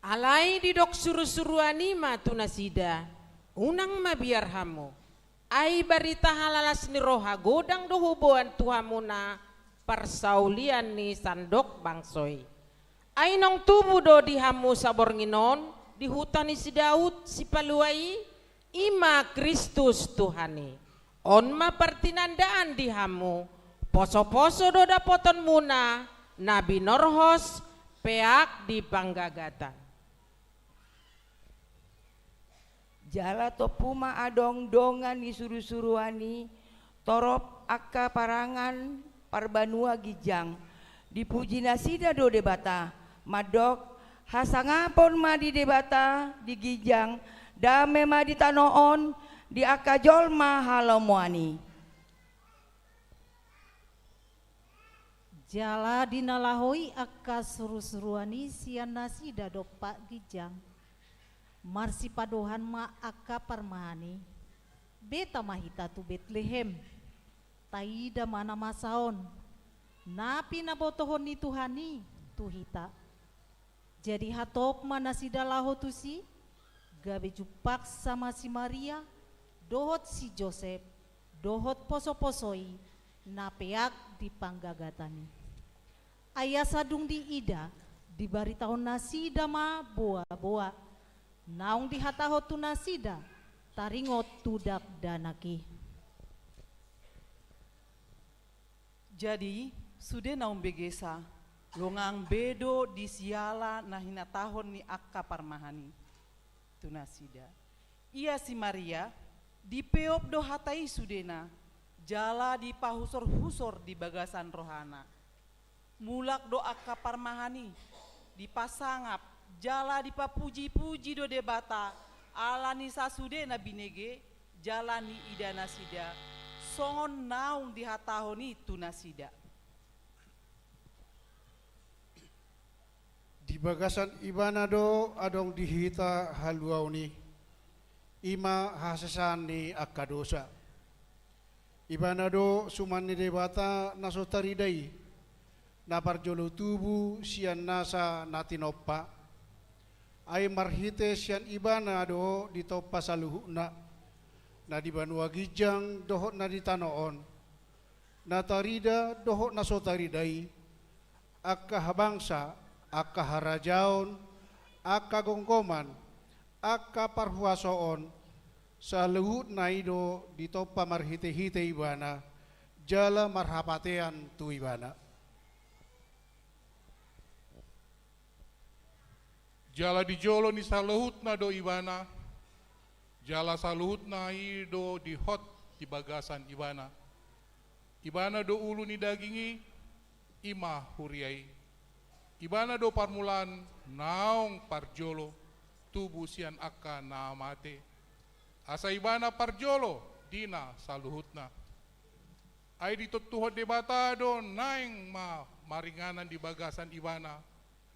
Speaker 9: Alai didok suru-suruani ma tu nasida, unang mabiar hamu. Ai barita halalas ni roha godang do hubuan tuhamuna parsaulian ni sandok bangsoy. Ai nong tubu do di hamu sabor nginon, di hutan ni si Daud si paluai, ima Kristus Tuhani. On ma pertinandaan di hamu, poso-poso do dapoton muna, nabi norhos peak di panggagatan.
Speaker 10: Jala topuma adong dongan di suru-suruani torop akka parangan parbanua gijang dipuji nasida do debata madok hasangapon ma di debata di gijang dame ma di tanoon di akka jolma halomuani.
Speaker 11: Jala dinalahoi akka suru-suruani sian nasida do pak gijang. Marsi padohan ma aka parmahani beta mahita tu Bethlehem taida mana masaon napi na botohon ni Tuhani tuhita jadi hatop mana sida laho tu si gabe jupak sama si Maria dohot si Joseph dohot poso-posoi na peak di panggagatani ayah sadung di ida di bari tahun nasida ma boa-boa naung dihataho tu nasida taringot tudak danaki.
Speaker 12: Jadi sude naung begesa longang bedo di siala na hinatahon ni akka parmahani tu nasida. Ia si Maria di peop do hatai sudena jala di pahusor-husor di bagasan rohana. Mulak do akka parmahani di pasangap jala dipapuji-puji do debata ala ni sasude na binege jalani ida nasida songon naung dihatahoni tu nasida.
Speaker 26: Di bagasan ibana do adong dihita haluauni ima hasasan ni akadosa. Ibana do suman ni debata nasotaridai na parjolo tubu sian nasa natinoppa. Ay marhite sian ibana do di topa saluhuna na di banua gijang dohot na di tanoon na tarida dohot na sotaridai akka habangsa akka harajaon akka gongkoman akka parhuasoon sa luhut na ido di topa marhite-hite ibana jala marhapatean tu ibana.
Speaker 27: Jala di jolo ni saluhut na do ibana, jala saluhut na do di hot di bagasan ibana. Ibana do ulu ni dagingi, ima huriai. Ibana do parmulan naong parjolo, tubuh sian akka na mate. asa ibana parjolo dina saluhutna. Ay ditutuhod debata do naing maringanan di bagasan ibana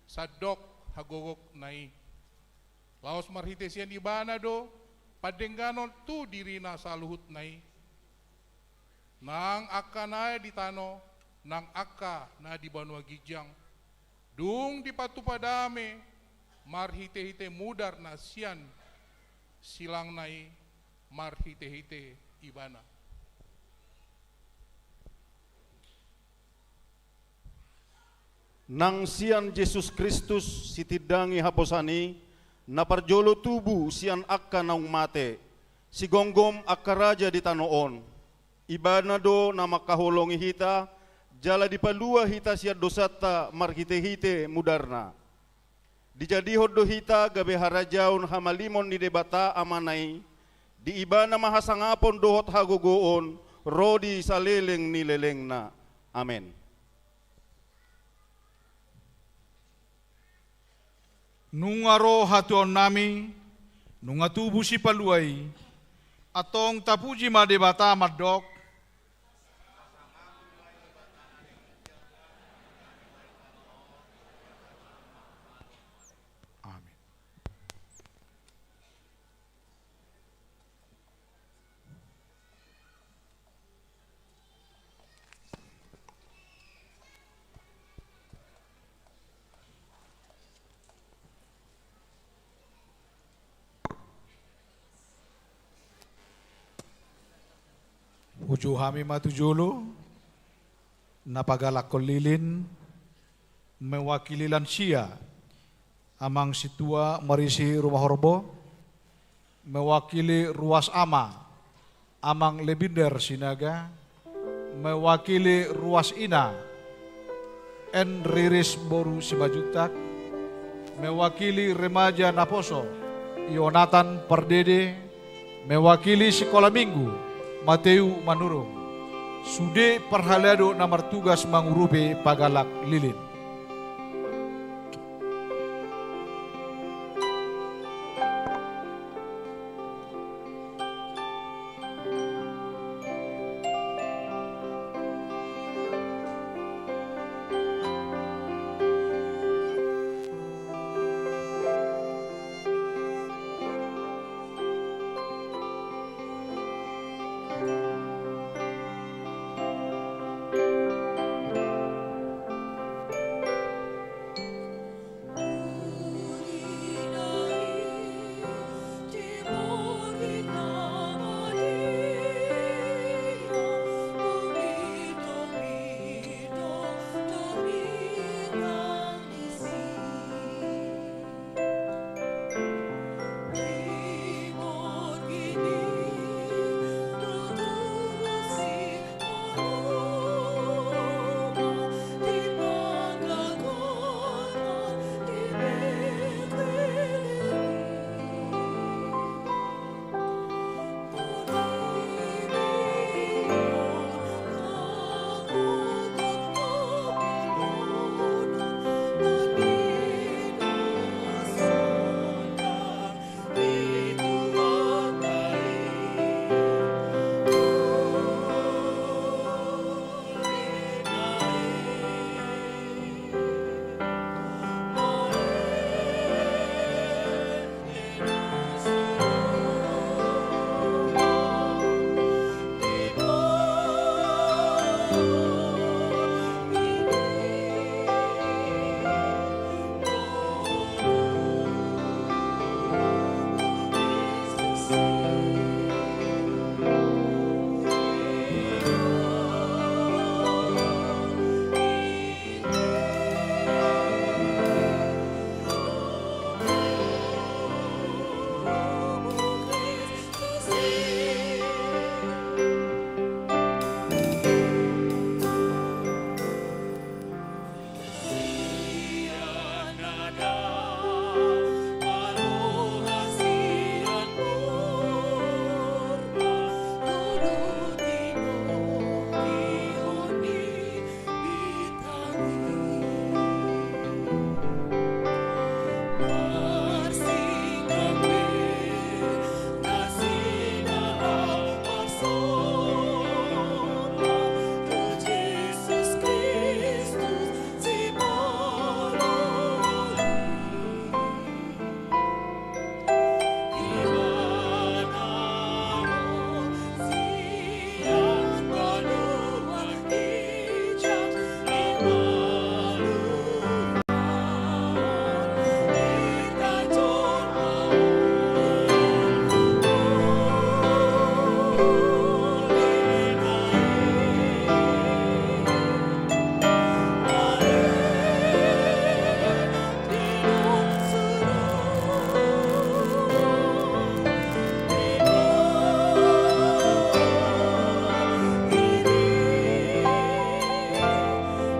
Speaker 27: sadok hagogok nai. Laos marhitesian ibana do padengganon tu dirina saluhut nai. Nang akka na di tano, nang akka na di Banua Gijang. Dung di patupadame marhite-hite mudar na sian silang nai marhite-hite ibana.
Speaker 13: Nang sian Yesus Kristus sitidangi haposani, naparjolo tubu sian akka naung mate, si gonggom akka raja di tanoon. Ibana do na makahulongi hita, jala dipalua hita siya dosata marhite-hite mudarna. Dijadi hoddo hita gabe harajaun hamalimon ni debata amanai, di ibana mahasangapon dohot hagogoon, rodi saleleng ni lelengna. Amen.
Speaker 2: Nungaro hatuan nami, nungatubu si paluay, atong tapuji madebata madok, Uju hami matujulu, napagalak kolilin, mewakili lansia, amang situa marisi rumah horbo, mewakili ruas ama, amang lebinder sinaga, mewakili ruas ina, en riris boru simajutak, mewakili remaja Naposo, Yonatan Pardede, mewakili sekolah minggu, Mateu Manurung, sude perhalado namar tugas mangurupe pagalak lilin.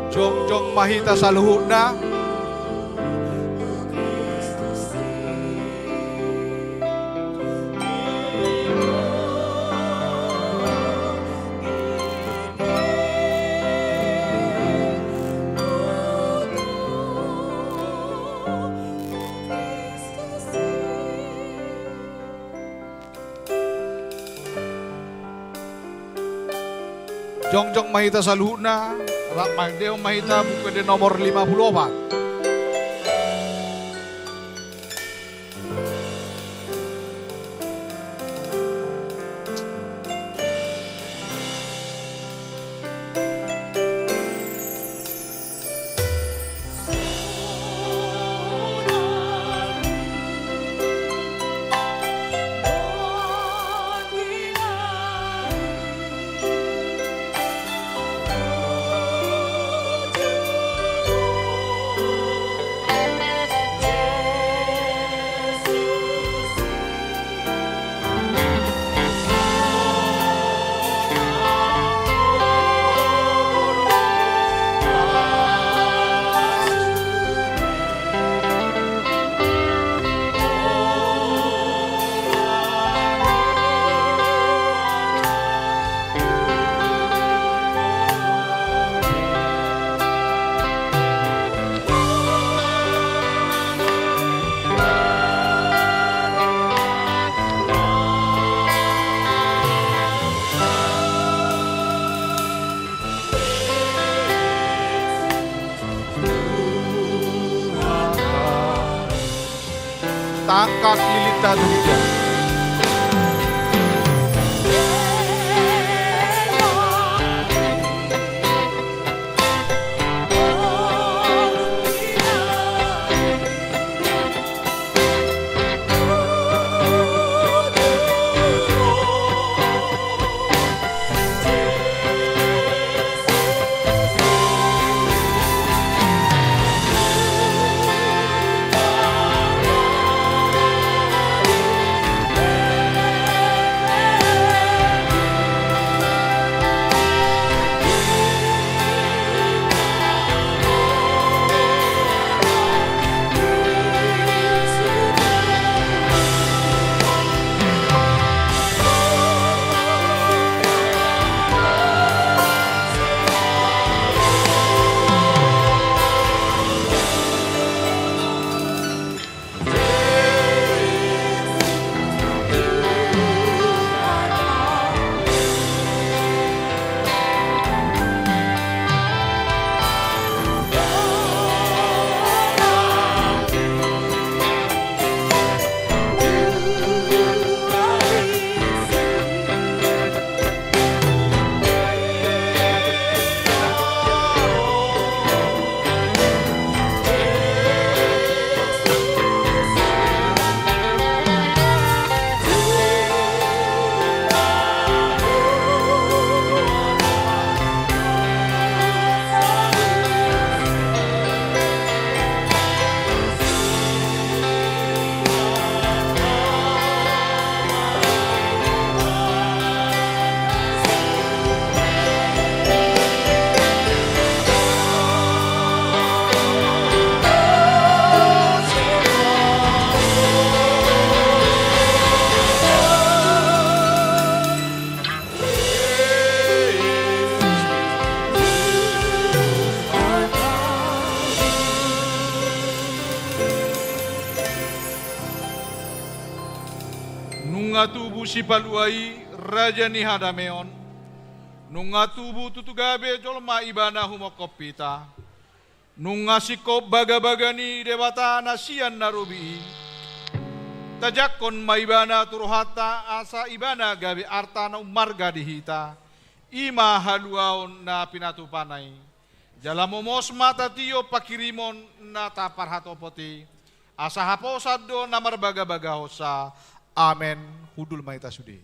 Speaker 2: Jongjong mahita saluhuna. Jongjong mahita saluhuna, Magdeo mahita buku di nomor 54. Tangkak lilita dunia. Nunga tubuh si paluai raja ni hadameon. Nunga tubuh tutugabe jolma ibana humokopita. Nunga sikop baga-bagani debata nasian narubi. Tajakon maibana turuhata asa ibana gabe artana marga dihita. Ima haluaon na pinatupanay. Jalamomos mata tiyo pakirimon na taparhatopoti. Asa haposado na marbaga-baga hosa. Amen. Hudul maita sudi.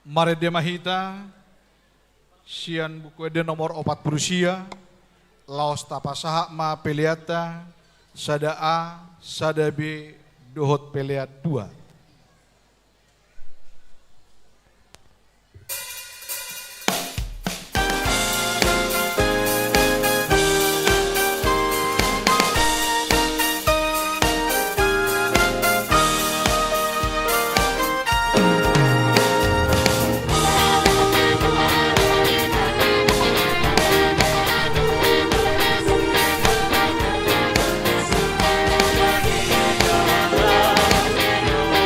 Speaker 2: Mare de mahita sian buku de nomor 40 sia laos tapasaha ma peliata sada A, sada B, dohot peleat 2.
Speaker 14: Thank you.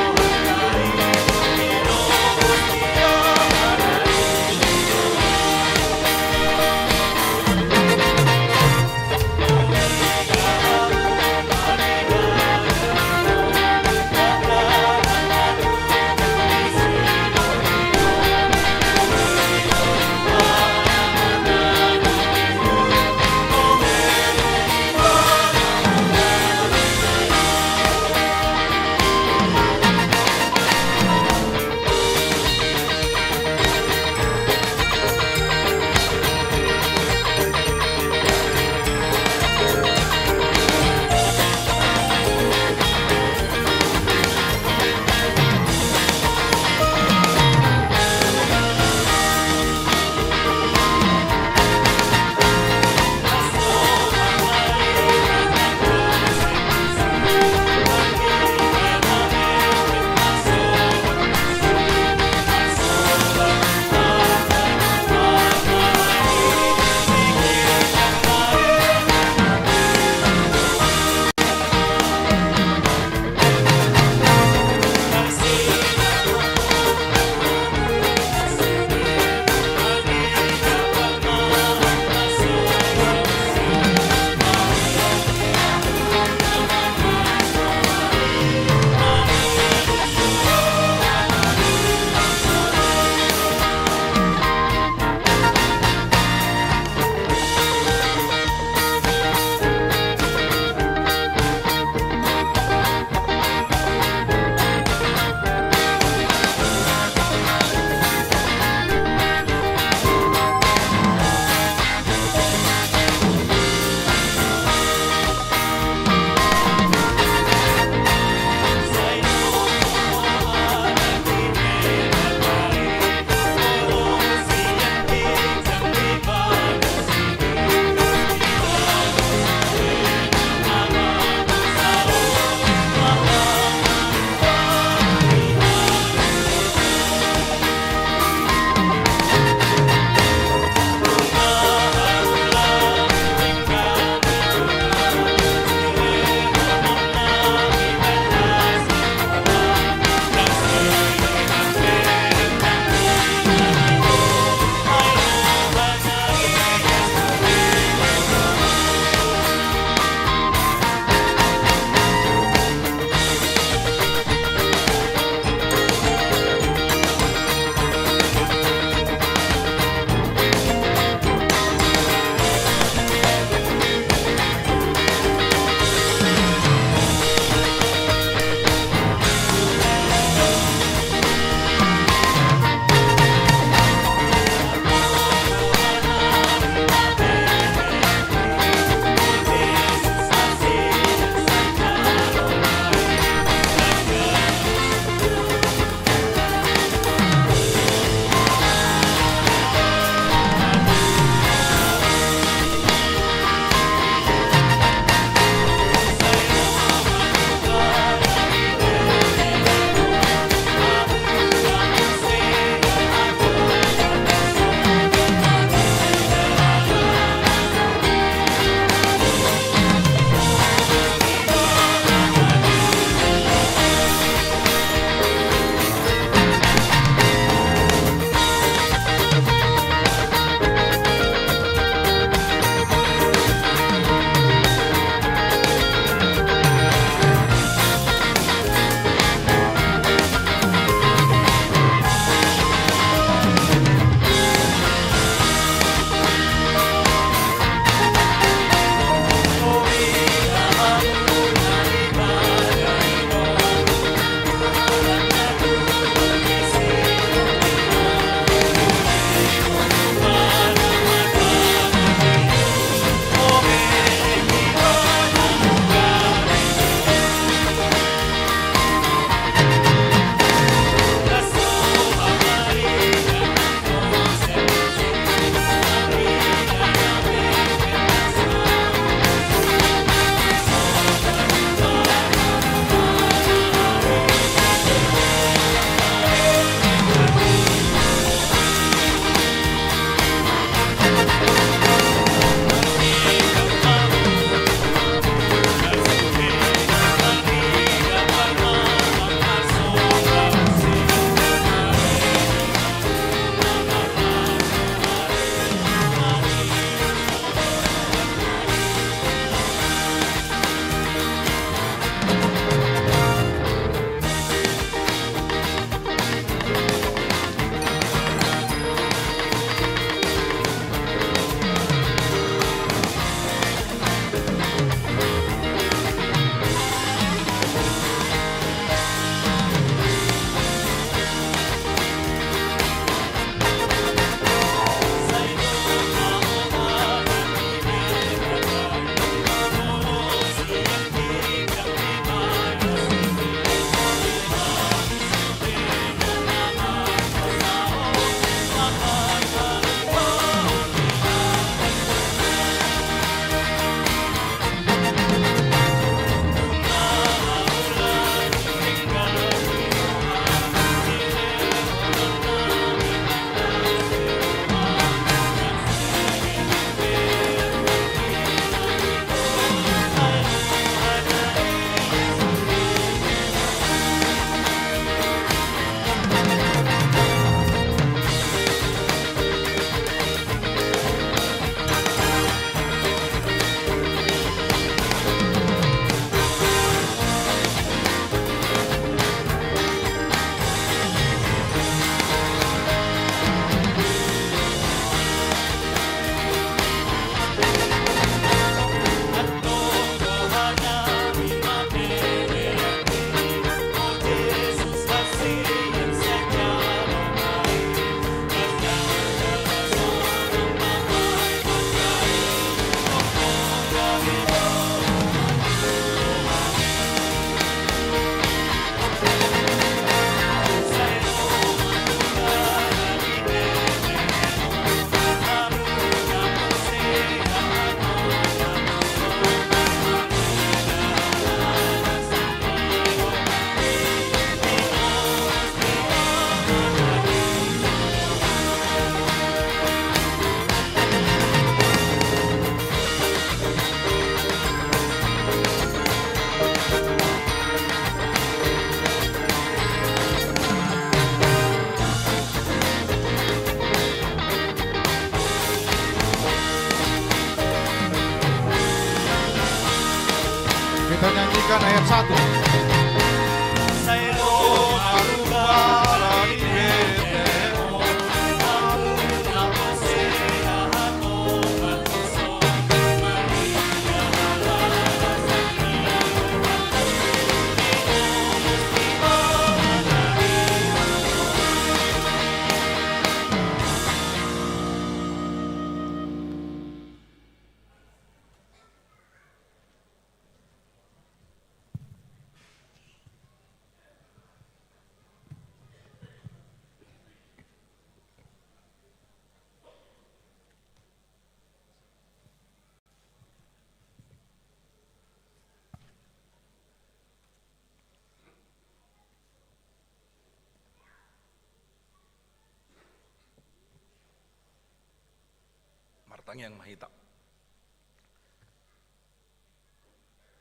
Speaker 14: Martang yang mahita.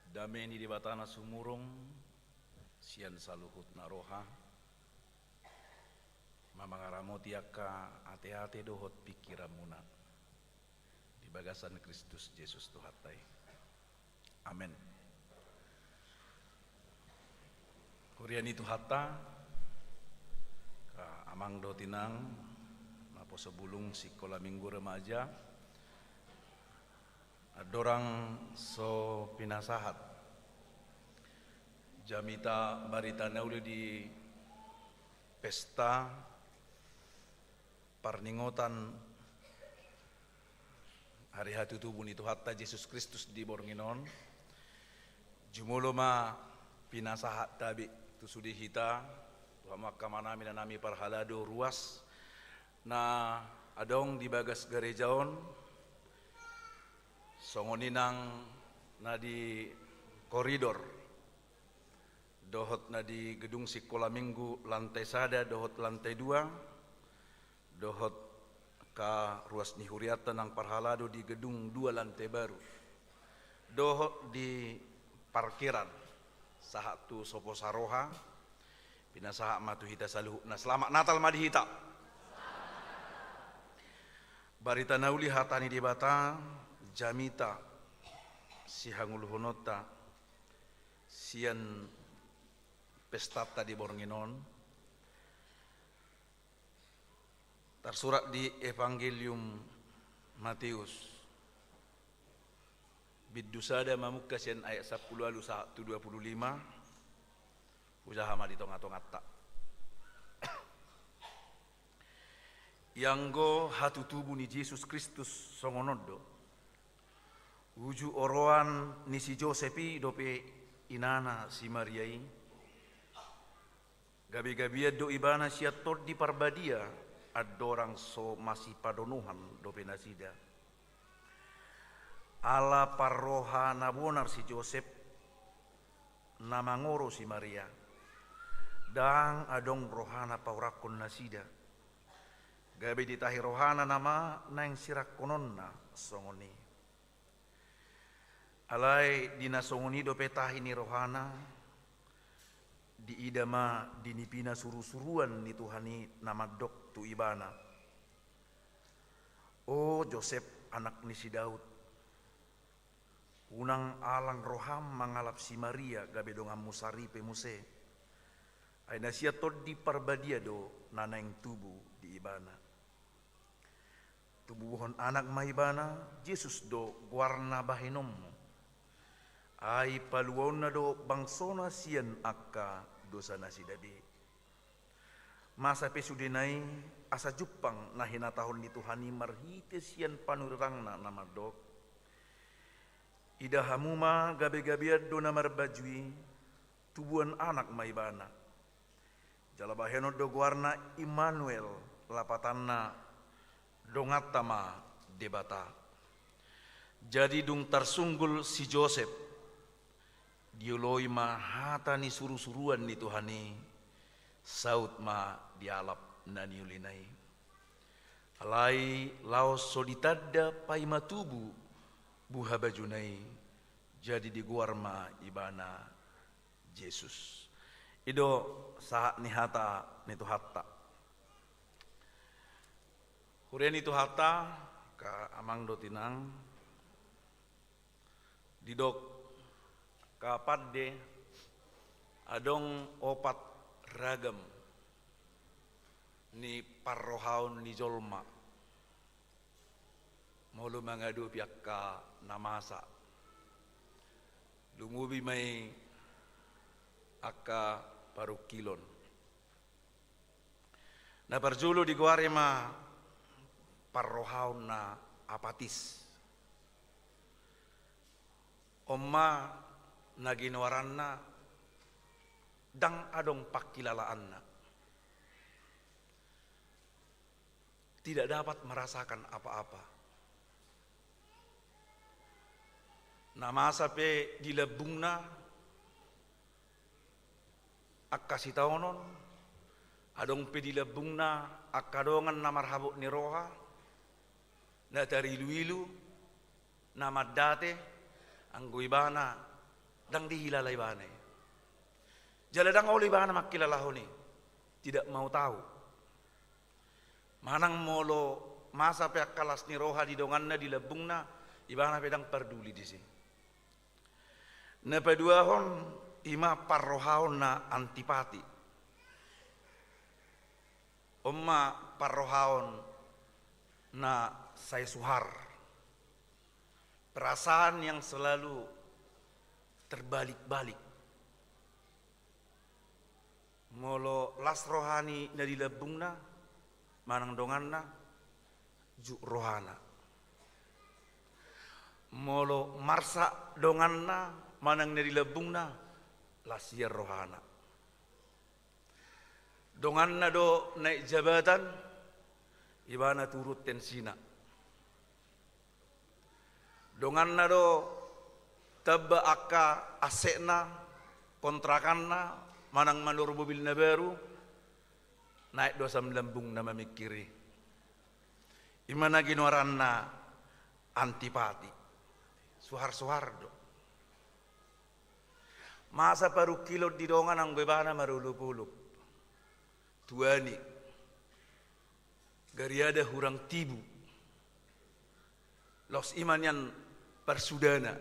Speaker 14: Dameni di batana sumurung, sian saluhut naroha, mamangaramoti akka ate-ate dohot pikiramuna, di bagasan Kristus Yesus Tuhatai. Amin. Kuriani Tuhata, ka amang do tinang, mapo sebulung sikola minggu remaja, adorang so pinasahat jamita barita nauli di pesta parningotan hari hatu tubuh ni Tuhatta Yesus Kristus di Bornginon jumulo ma pinasahat tabi tu sudi hita tuha kamana mina nami parhalado ruas na adong di bagas gerejaon songoninang na di koridor dohot na di gedung sekolah minggu lantai sada dohot lantai 2 dohot ka ruas nihuriata nang parhalado di gedung 2 lantai baru dohot di parkiran sahatu sopo saroha pinasaha matu hita saluh na selamat Natal madihita barita nauli hatani di bata jamita si hanguluhonota sian pestata di Bornginon tersurat di Evangelium Matius biddusada mamukka sian ayat 10 lalu 125 usaha ma ditonga-tongatta yanggo hatu tubuh ni Yesus Kristus songonodo uju oroan ni si Josepi dope inana si Mariai gabi-gabia do ibana siatot di parbadia adorang so masih padonuhan dope nasida ala parroha nabonar si Josep namangoro si Maria dang adong rohana paurakon nasida gabi ditahi rohana nama nang sirakononna songoni alai dinasongoni do petahi ni rohana di idama dinipina suru-suruan ni Tuhani nama dok tu ibana o Josep anak ni si Daud unang alang roham mangalap si Maria gabe dongam musari pemuse ay nasia tod di parbadia do nanang tubuh di ibana tubuhon anak maibana Yesus do guarna bahinom ay paluon na do bangsona siyan akka dosa na si Dabi masa pesudinay asa jupang na hinatahon ni Tuhani marhite siyan panurang na namadok ida hamuma gabi-gabiad do na marbajwi tubuhan anak maibana jalabaheno do guarna Immanuel lapatanna dongatama debata jadi dung tersunggul si Joseph diuloi ma hata ni suru-suruan ni Tuhani saut ma dialap na niulinai alai laos solitadda pai matubu buha bajunai jadi di guarma ibana Yesus ido saat ni hata ni Tuhatta hurian itu hata ka amang do tinang didok kapadde adong opat ragam ni parrohaun ni jolma molu mangadu pihak ka namasa lumubi may akka parukilon na parjulo di guare ma parrohaun na apatis omma naginwaran na dang adong pakilalaan na tidak dapat merasakan apa-apa. Nama sape dilebungna akkasitaonon adong pe dilebungna akkadongan namarhabuk niroha na tarilu-ilu nama date anggoibana dang dihilalay bane. Jaladang olibana makilalahoni tidak mau tahu. Manang molo masa pihak kalas ni roha di donganna di lebungna ibana pedang perduli di sini. Na paduahon ima parrohaon na antipati. Omma parrohaon na saya suhar. Perasaan yang selalu terbalik-balik. Molo las rohani na di lebungna manang donganna juk rohana molo marsa donganna manang neri lebungna lasier rohana donganna do naik jabatan ibana turut tensina donganna do tabba akka asekna kontrakanna manang manur mobil na baru naik dosa melembung nama mikiri imana ginwaranna antipati suhar-suhar do masa paru kilo di dongan ang bebana marulup-ulup tuani gariada hurang tibu los imanyan persudana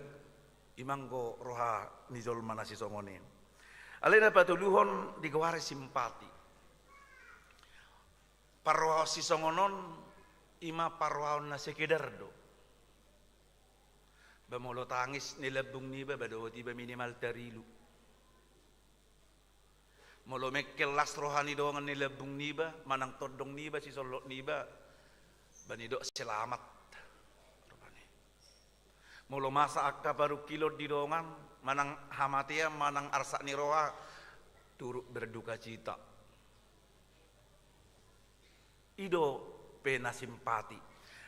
Speaker 14: imanggo roha nizol manasi songonin alena patuluhon digawari simpati parroha si songonon ima parrohaon na sekedar do bamolo tangis nilabung niba bado tiba minimal tarilu molo mekkel las rohani dongan nilabung niba manang todong niba si solok niba banido selamat molo masa akka baru kilo di dongan manang hamatia manang arsak niroha turut berduka cita ido pena simpati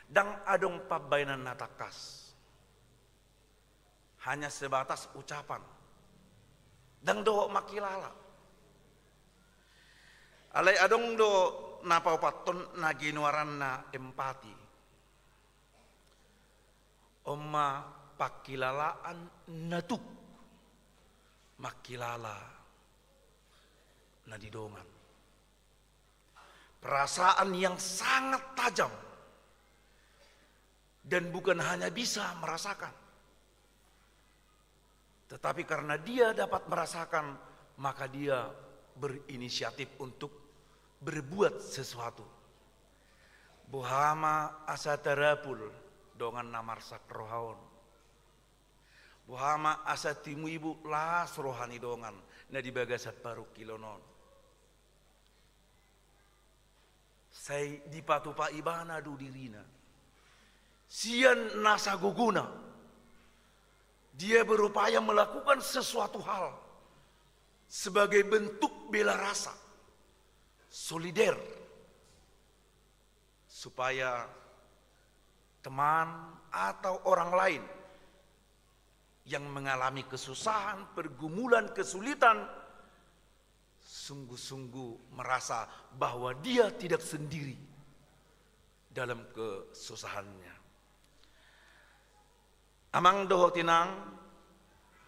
Speaker 14: dang adong pabainan natakas hanya sebatas ucapan dang do makilala alai adong do napau paton naginwaran na empati omma pakilalaan natuk makilala nadidongan perasaan yang sangat tajam dan bukan hanya bisa merasakan tetapi karena dia dapat merasakan maka dia berinisiatif untuk berbuat sesuatu buhama asa tarapul dongan namarsak rohaon buhama asa timu ibu las rohani dongan na dibagasat paru kilonon saya dipatupa ibana do dirina sian nasa guguna dia berupaya melakukan sesuatu hal sebagai bentuk bela rasa solider supaya teman atau orang lain yang mengalami kesusahan, pergumulan, kesulitan sungguh-sungguh merasa bahwa dia tidak sendiri dalam kesusahannya. Amang doho tinang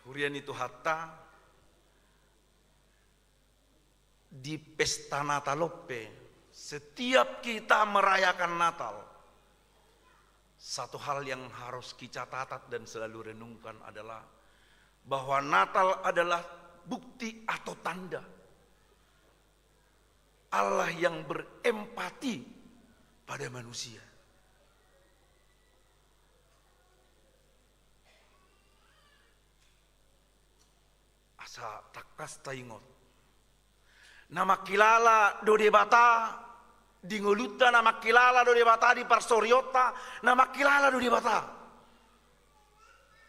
Speaker 14: hurian itu hatta di pesta Natalope setiap kita merayakan Natal satu hal yang harus kita catat dan selalu renungkan adalah bahwa Natal adalah bukti atau tanda Allah yang berempati pada manusia. Asa takas taingot. Nama kilala do debata di ngoluta, nama kilala do debata di parsoriota, nama kilala do debata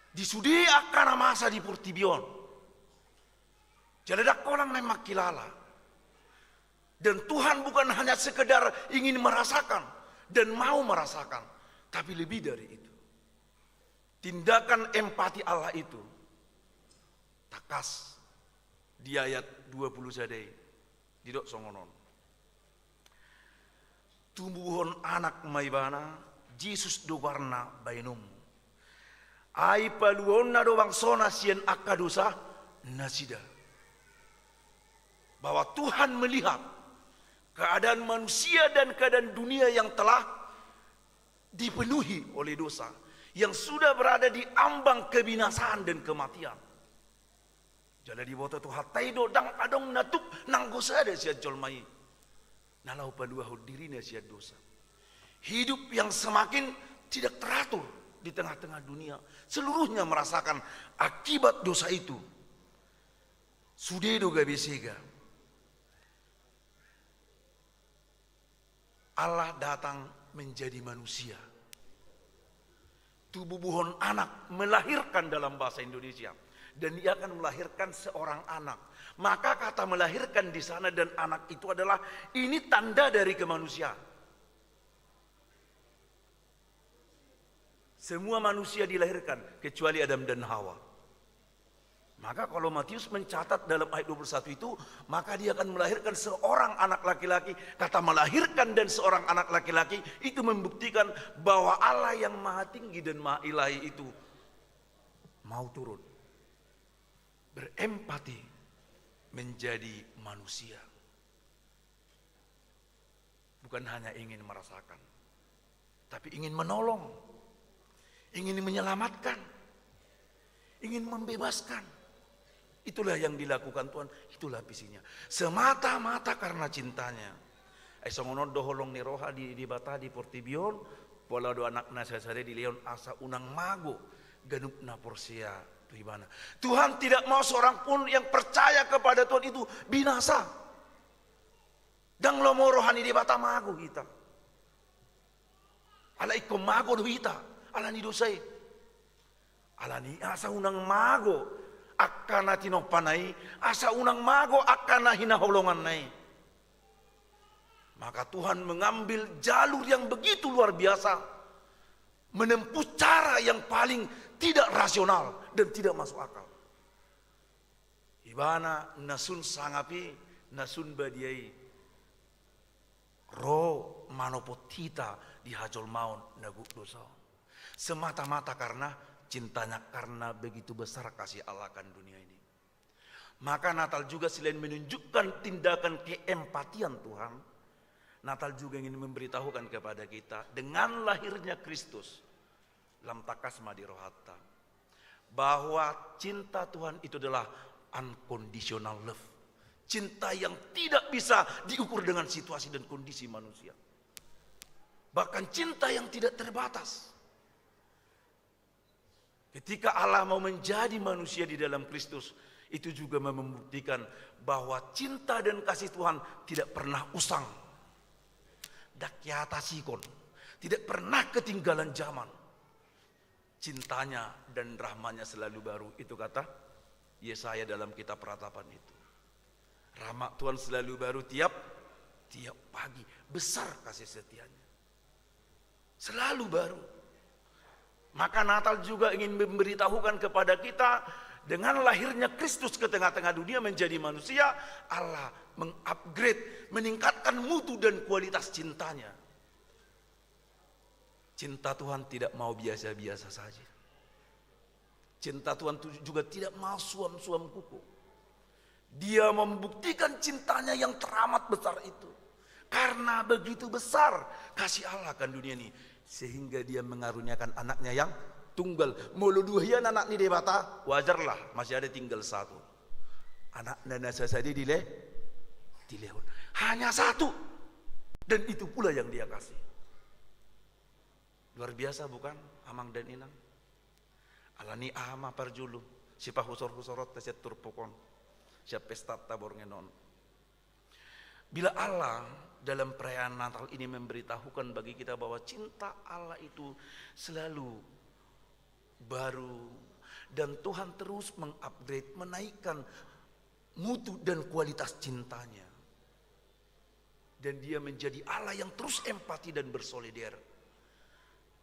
Speaker 14: di sudi akan masa di Portibion. Jadi dak kolang nama kilala. Dan Tuhan bukan hanya sekedar ingin merasakan dan mau merasakan, tapi lebih dari itu. Tindakan empati Allah itu takas di ayat 20 sadai didok songonon. Tumbuhon anak maibana Jesus do warna bainum. Ai paluonna do bangsona sien akadosa nasida. Bahwa Tuhan melihat keadaan manusia dan keadaan dunia yang telah dipenuhi oleh dosa, yang sudah berada di ambang kebinasaan dan kematian. Jadi di bawah tu hatai do dang adong natuk nanggosa ada siat jolmai. Nalau padua dirina siat dosa. Hidup yang semakin tidak teratur di tengah-tengah dunia. Seluruhnya merasakan akibat dosa itu. Sudedo gabesega. Allah datang menjadi manusia. Tubuh buhon anak melahirkan dalam bahasa Indonesia. Dan dia akan melahirkan seorang anak. Maka kata melahirkan di sana dan anak itu adalah ini tanda dari kemanusiaan. Semua manusia dilahirkan kecuali Adam dan Hawa. Maka kalau Matius mencatat dalam ayat 21 itu, maka dia akan melahirkan seorang anak laki-laki. Kata melahirkan dan seorang anak laki-laki itu membuktikan bahwa Allah yang maha tinggi dan maha ilahi itu mau turun, berempati menjadi manusia. Bukan hanya ingin merasakan, tapi ingin menolong, ingin menyelamatkan, ingin membebaskan. Itulah yang dilakukan Tuhan, itulah visinya. Semata-mata karena cintanya. Songonon doholong ni roha di bata di Portibion, pola do anak nasasare di leon asa unang mago ganup na porsia tuibana. Tuhan tidak mau seorang pun yang percaya kepada Tuhan itu binasa. Dang lo mau rohani di bata mago kita. Ala iko mago do kita, ala ni dosai. Ala ni asa unang mago akana tinopanai, asa unang mago akana hinaholongan nai. Maka Tuhan mengambil jalur yang begitu luar biasa, menempuh cara yang paling tidak rasional dan tidak masuk akal. Ibana nasun sangapi, nasun badiai, ro manopotita di hajol maun naguk dosa. Semata-mata karena cintanya, karena begitu besar kasih Allah akan dunia ini. Maka Natal juga selain menunjukkan tindakan keempatian Tuhan, Natal juga ingin memberitahukan kepada kita dengan lahirnya Kristus lam takasma di rohata, bahwa cinta Tuhan itu adalah unconditional love, cinta yang tidak bisa diukur dengan situasi dan kondisi manusia, bahkan cinta yang tidak terbatas. Ketika Allah mau menjadi manusia di dalam Kristus, itu juga membuktikan bahwa cinta dan kasih Tuhan tidak pernah usang. Dakyata sikon, tidak pernah ketinggalan zaman. Cintanya dan rahmanya selalu baru. Itu kata Yesaya dalam kitab Ratapan itu. Rahmat Tuhan selalu baru tiap pagi. Besar kasih setianya. Selalu baru. Maka Natal juga ingin memberitahukan kepada kita, dengan lahirnya Kristus ke tengah-tengah dunia menjadi manusia, Allah mengupgrade, meningkatkan mutu dan kualitas cintanya. Cinta Tuhan tidak mau biasa-biasa saja. Cinta Tuhan juga tidak mau suam-suam kuku. Dia membuktikan cintanya yang teramat besar itu. Karena begitu besar kasih Allah akan dunia ini, sehingga dia mengaruniakan anaknya yang tunggal. Mulu duhian anak ni debata, wajarlah masih ada tinggal satu. Anak nana sasadi dilehon. Hanya satu. Dan itu pula yang dia kasih. Luar biasa bukan Amang dan Inang? Alani ama parjulu. Siapa husor-husorot tasyat turpukon. Siapa pesta tabor ngenon. Bila Allah dalam perayaan Natal ini memberitahukan bagi kita bahwa cinta Allah itu selalu baru. Dan Tuhan terus mengupgrade, menaikkan mutu dan kualitas cintanya. Dan dia menjadi Allah yang terus empati dan bersolider.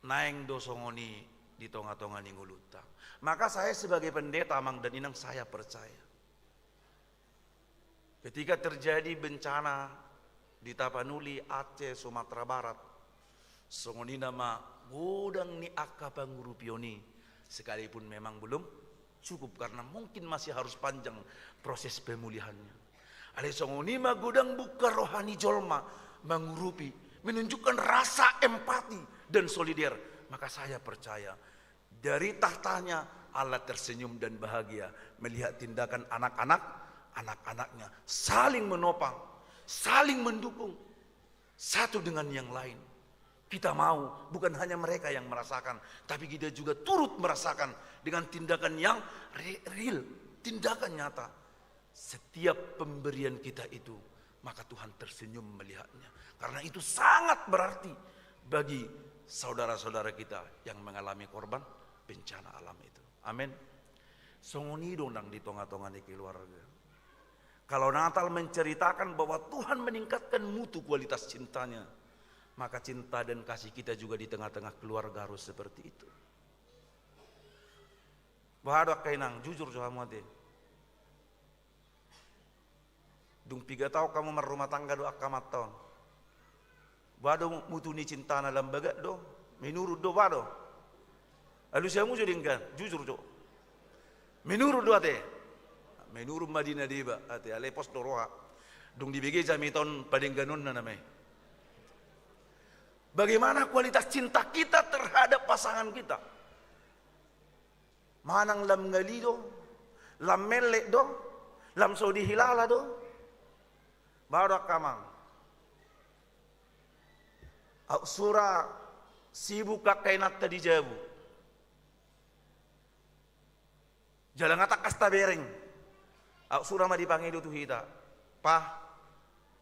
Speaker 14: Naeng dosongoni di tonga-tonga ninguluta. Maka saya sebagai pendeta Amang dan Inang, saya percaya. Ketika terjadi bencana di Tapanuli, Aceh, Sumatera Barat, songoni nama godang ni akka pangurupioni, sekalipun memang belum cukup karena mungkin masih harus panjang proses pemulihannya. Ale songoni ma godang buka rohani jolma mengurupi, menunjukkan rasa empati dan solider. Maka saya percaya dari tahtanya Allah tersenyum dan bahagia melihat tindakan anak-anaknya saling menopang, saling mendukung satu dengan yang lain. Kita mau bukan hanya mereka yang merasakan, tapi kita juga turut merasakan dengan tindakan yang real, tindakan nyata. Setiap pemberian kita itu, maka Tuhan tersenyum melihatnya. Karena itu sangat berarti bagi saudara-saudara kita yang mengalami korban bencana alam itu. Amin. Songoni dong di tonga-tonga di keluarga. Kalau Natal menceritakan bahwa Tuhan meningkatkan mutu kualitas cintanya, maka cinta dan kasih kita juga di tengah-tengah keluarga harus seperti itu. Bahadak kainang, jujur jo kamu ate. Dung 3 tahun kamu merumah tangga do akamat tahun. Bado mutu ni cinta na lambaga do, menurut do bado. Lalu saya mau jadikan, jujur jo. Menurut do ate, menurut Madinah diba ate, alepos doroha. Dung dibagi jami tahun padengganon na namai. Bagaimana kualitas cinta kita terhadap pasangan kita? Manang lam ngali do, lam melek do, lam saudi hilala do. Barak kamang. Sura sibuk kakainat tadi jabu. Jalan atak kasta bereng. Sura ma dipanggil do hita. Pah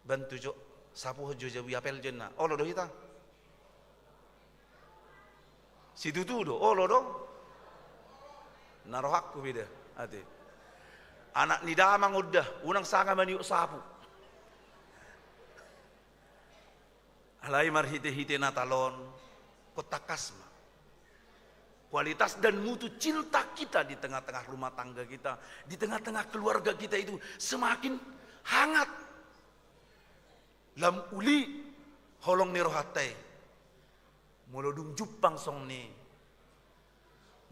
Speaker 14: bantu jo sapu hojo jabu apel jenna. Oh lo do hita. Si tutu do, oh lo do. Narohakku beda, ate. Anak ni damang udah, unang sanga maniuk sapu. Alai marhite-hite Natalon, kota kasma. Kualitas dan mutu cinta kita di tengah-tengah rumah tangga kita, di tengah-tengah keluarga kita itu semakin hangat. Lam uli holong ni rohatai. Molodung jupang song ni.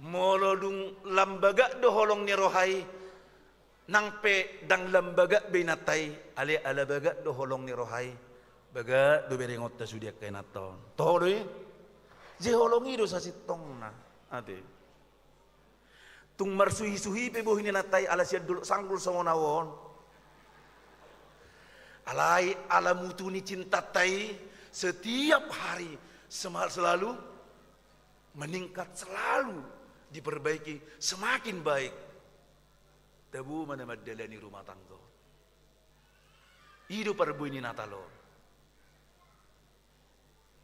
Speaker 14: Molodung lambaga do holong ni rohai. Nangpe dang lambaga binatai. Ale alabaga do holong ni rohai. Baga do berengot ta sudiak kay naton. Toho do je holongi do sa sitong na. Ade. Tung marsuhi-suhi pe bohini natai ala sia dulu sanggul songonawon. Alai ala mutuni cinta tai setiap hari selalu meningkat, selalu diperbaiki, semakin baik. Tabu mana madalani rumah tangga. Hidup perbu ini Natalon.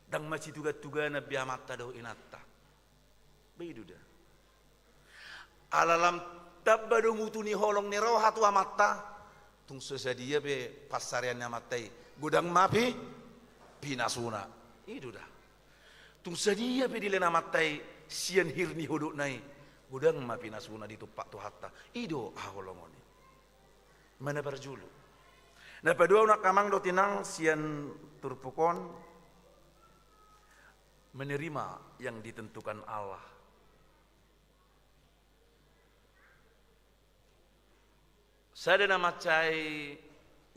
Speaker 14: Dang masih tuga-tuga na biamata do inata. Begitu dah. Alalam tabbado mutuni holong ni roha tu amata. Tung sesadia be pasariannya matai. Gudang mapi pinasuna. Itu dah. Tung sedia be dilena matai sian hirni hodok nai. Gudang mapi nasuna ditupak tu hatta. Ido aholongoni. Mana berjulu. Nah padua nak kamang do tinang sian turpukon menerima yang ditentukan Allah. Saya nama cai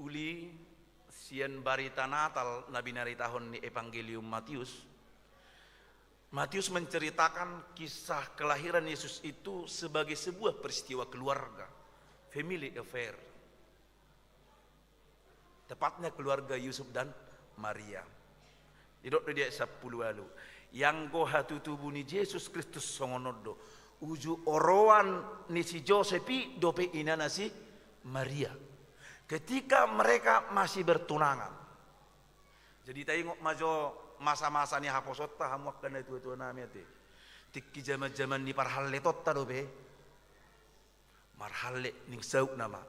Speaker 14: uli sian barita Natal Nabi nari tahun ni Evangelium Matius. Matius menceritakan kisah kelahiran Yesus itu sebagai sebuah peristiwa keluarga, family affair. tepatnya keluarga Yusuf dan Maria. Didok dia 10 lalu. Yang goha tutubu ni Yesus Kristus songonodo. Uju oroan ni si Josepi dope inana si Maria. Ketika mereka masih bertunangan. Jadi tengok majo masa-masa ni haposota hamuak dan itu namanya te. Tiki zaman-zaman ni parhalle totta dope. Marhalle ning sauk nama.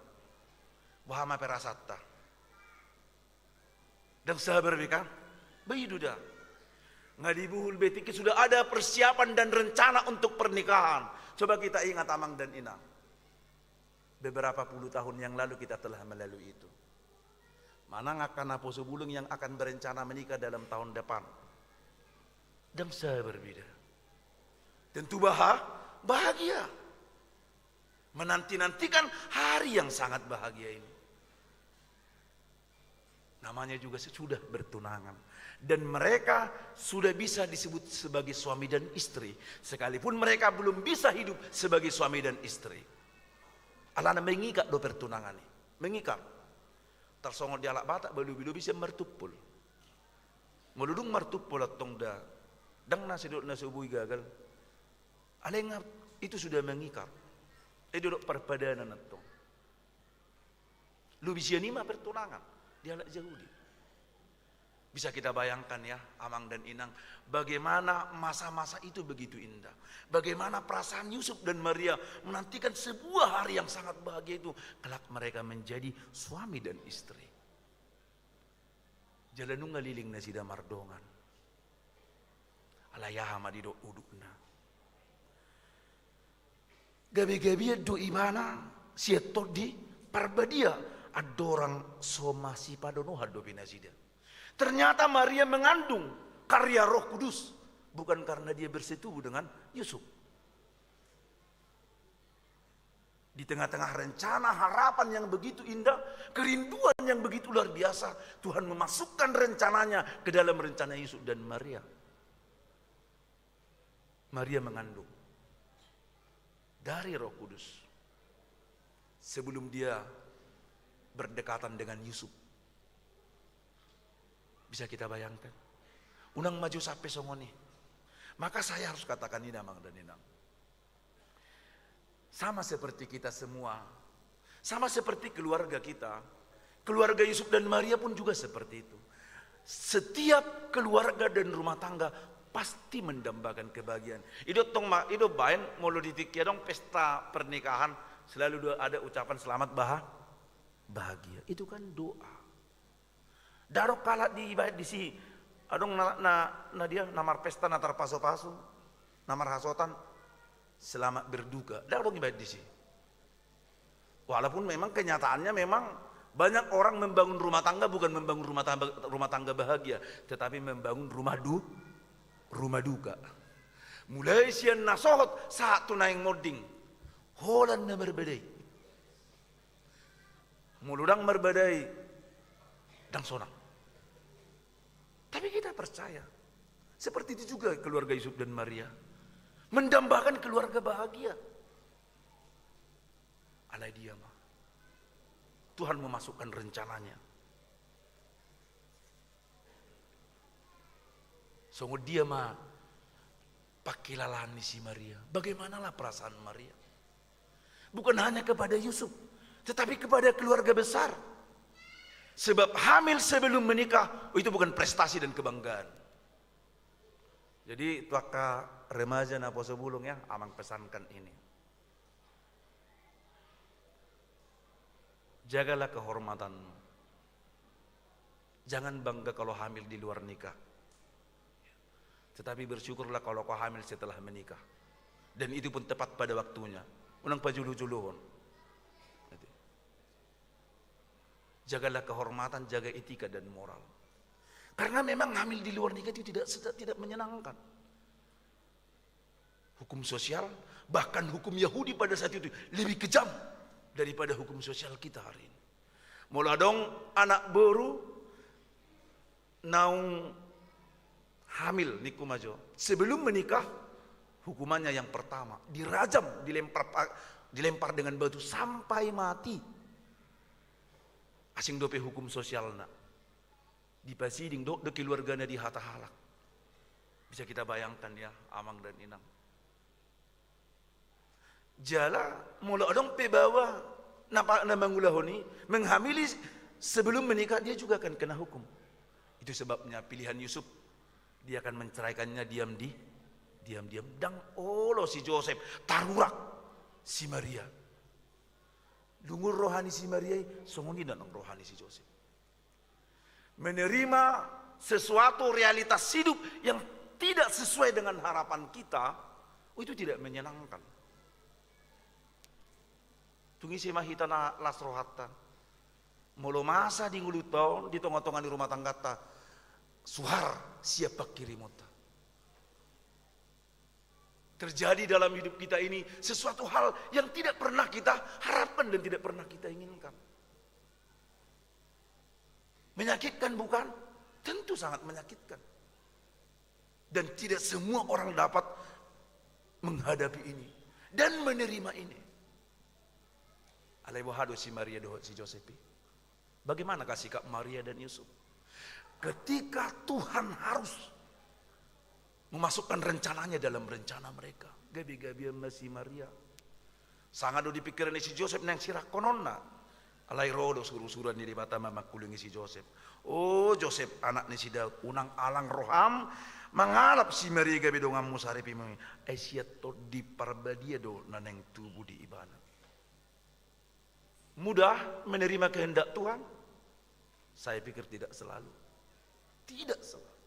Speaker 14: Wahama perasatta. Dan sabar bika. Bayi duda. Ngadibuhul betiki sudah ada persiapan dan rencana untuk pernikahan. Coba kita ingat Amang dan Inang. Beberapa puluh tahun yang lalu kita telah melalui itu. Mana akan apa sebulung yang akan berencana menikah dalam tahun depan. Dan saya berbeda. Tentu bahagia. Menanti-nantikan hari yang sangat bahagia ini. Namanya juga sudah bertunangan. Dan mereka sudah bisa disebut sebagai suami dan istri. Sekalipun mereka belum bisa hidup sebagai suami dan istri. Alana mengikat do pertunangan ini. Mengikat. Tersongol di alak batak balu-balu bisa mertupul. Meludung mertupul atong da. Dang nasi duduk nasi ubui gagal. Alengap itu sudah mengikat. Duduk perpadanan atong. Lu bisa nima pertunangan. Dia anak Yahudi. Bisa kita bayangkan ya, Amang dan Inang, bagaimana masa-masa itu begitu indah. Bagaimana perasaan Yusuf dan Maria menantikan sebuah hari yang sangat bahagia itu. Kelak mereka menjadi suami dan istri. Jalanung ngaliling na sida mardongan. Alayaha madido udukna. Gabi-gabi do imana sieto di parbadia. Ada orang somasi padono hadopi nasida. Ternyata Maria mengandung karya Roh Kudus, bukan karena dia bersetubuh dengan Yusuf. Di tengah-tengah rencana harapan yang begitu indah, kerinduan yang begitu luar biasa, Tuhan memasukkan rencananya ke dalam rencana Yusuf dan Maria. Maria mengandung dari Roh Kudus sebelum dia berdekatan dengan Yusuf. Bisa kita bayangkan. Unang maju sampai songoni. Maka saya harus katakan ini Amang dan Inang. Sama seperti kita semua. Sama seperti keluarga kita. Keluarga Yusuf dan Maria pun juga seperti itu. Setiap keluarga dan rumah tangga pasti mendambakan kebahagiaan. Itu bain mulu ditik ya dong pesta pernikahan selalu ada ucapan selamat bahagia. Itu kan doa. Darok kalat di ibadah di si adong na dia namar pesta natar paso-paso namar hasotan selamat berduka. Darok ibadah di si. Walaupun memang kenyataannya memang banyak orang membangun rumah tangga bukan membangun rumah tangga bahagia, tetapi membangun rumah duka. Mulai sian nasohot saat tunaing moding. Holan na berbedai. Muludang berbedai dan sonang. Tapi kita percaya seperti itu juga keluarga Yusuf dan Maria mendambakan keluarga bahagia. Alai dia mah Tuhan memasukkan rencananya. Sungguh dia mah pakilalani si Maria. Bagaimanalah perasaan Maria? Bukan hanya kepada Yusuf, tetapi kepada keluarga besar. Sebab hamil sebelum menikah itu bukan prestasi dan kebanggaan. Jadi tuaka remaja na poso bulung ya, Amang pesankan ini. Jagalah kehormatanmu. Jangan bangga kalau hamil di luar nikah. Tetapi bersyukurlah kalau kau hamil setelah menikah. Dan itu pun tepat pada waktunya. Unang pajuluh-juluhon. Jagalah kehormatan, jaga etika dan moral. Karena memang hamil di luar nikah itu tidak menyenangkan. Hukum sosial, bahkan hukum Yahudi pada saat itu lebih kejam daripada hukum sosial kita hari ini. Mula dong anak baru naung hamil niku majo. Sebelum menikah hukumannya yang pertama dilempar dengan batu sampai mati. asing dope hukum sosial nak di pasiding do keluarganya di hata halak. Bisa kita bayangkan ya, Amang dan Inang. Jala mula dong pe bawa nampak nama ngulahoni menghamili sebelum menikah, dia juga akan kena hukum. Itu sebabnya pilihan Yusuf, dia akan menceraikannya diam-diam. Dan si Joseph tarurak si Maria. Dungur rohani si Maria, songoni dan rohani si Joseph. Menerima sesuatu realitas hidup yang tidak sesuai dengan harapan kita, itu tidak menyenangkan. Tungi si mahitana lasrohata. Molo masa di ngulutau di tonga-tonga di rumah tangga ta. Suhar siapa kirimota. Terjadi dalam hidup kita ini sesuatu hal yang tidak pernah kita harapkan dan tidak pernah kita inginkan. Menyakitkan bukan? Tentu sangat menyakitkan. Dan tidak semua orang dapat menghadapi ini dan menerima ini. Alai wahado si Maria doh si Josepi. Bagaimanakah sikap Maria dan Yusuf? Ketika Tuhan harus memasukkan rencananya dalam rencana mereka. Gabi-gabi masih Maria. Sangat do dipikiran si Joseph nang sirak kononna. Alai rodo suruh-suruhan di bata mama kulungi si Joseph. Oh Joseph anak ni si Daud unang alang roham mangalap si Maria gabi dongam musarepi mami. Siat to di parbadia do naneng tubuh di ibana. Mudah menerima kehendak Tuhan? Saya pikir tidak selalu. Tidak selalu.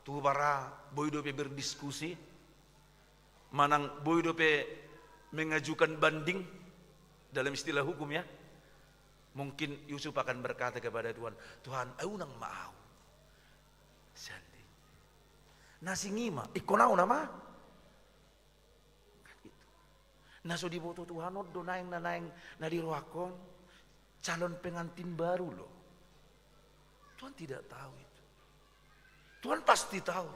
Speaker 14: Tuh para boydope berdiskusi, manang boydope mengajukan banding dalam istilah hukum ya. Mungkin Yusuf akan berkata kepada Tuhan, Tuhan, aku nang mau. Sandi. Nasi ngima, ikonau nama. Naso diboto Tuhan do naeng na diroakon calon pengantin baru loh. Tuhan tidak tahu itu. Tuhan pasti tahu.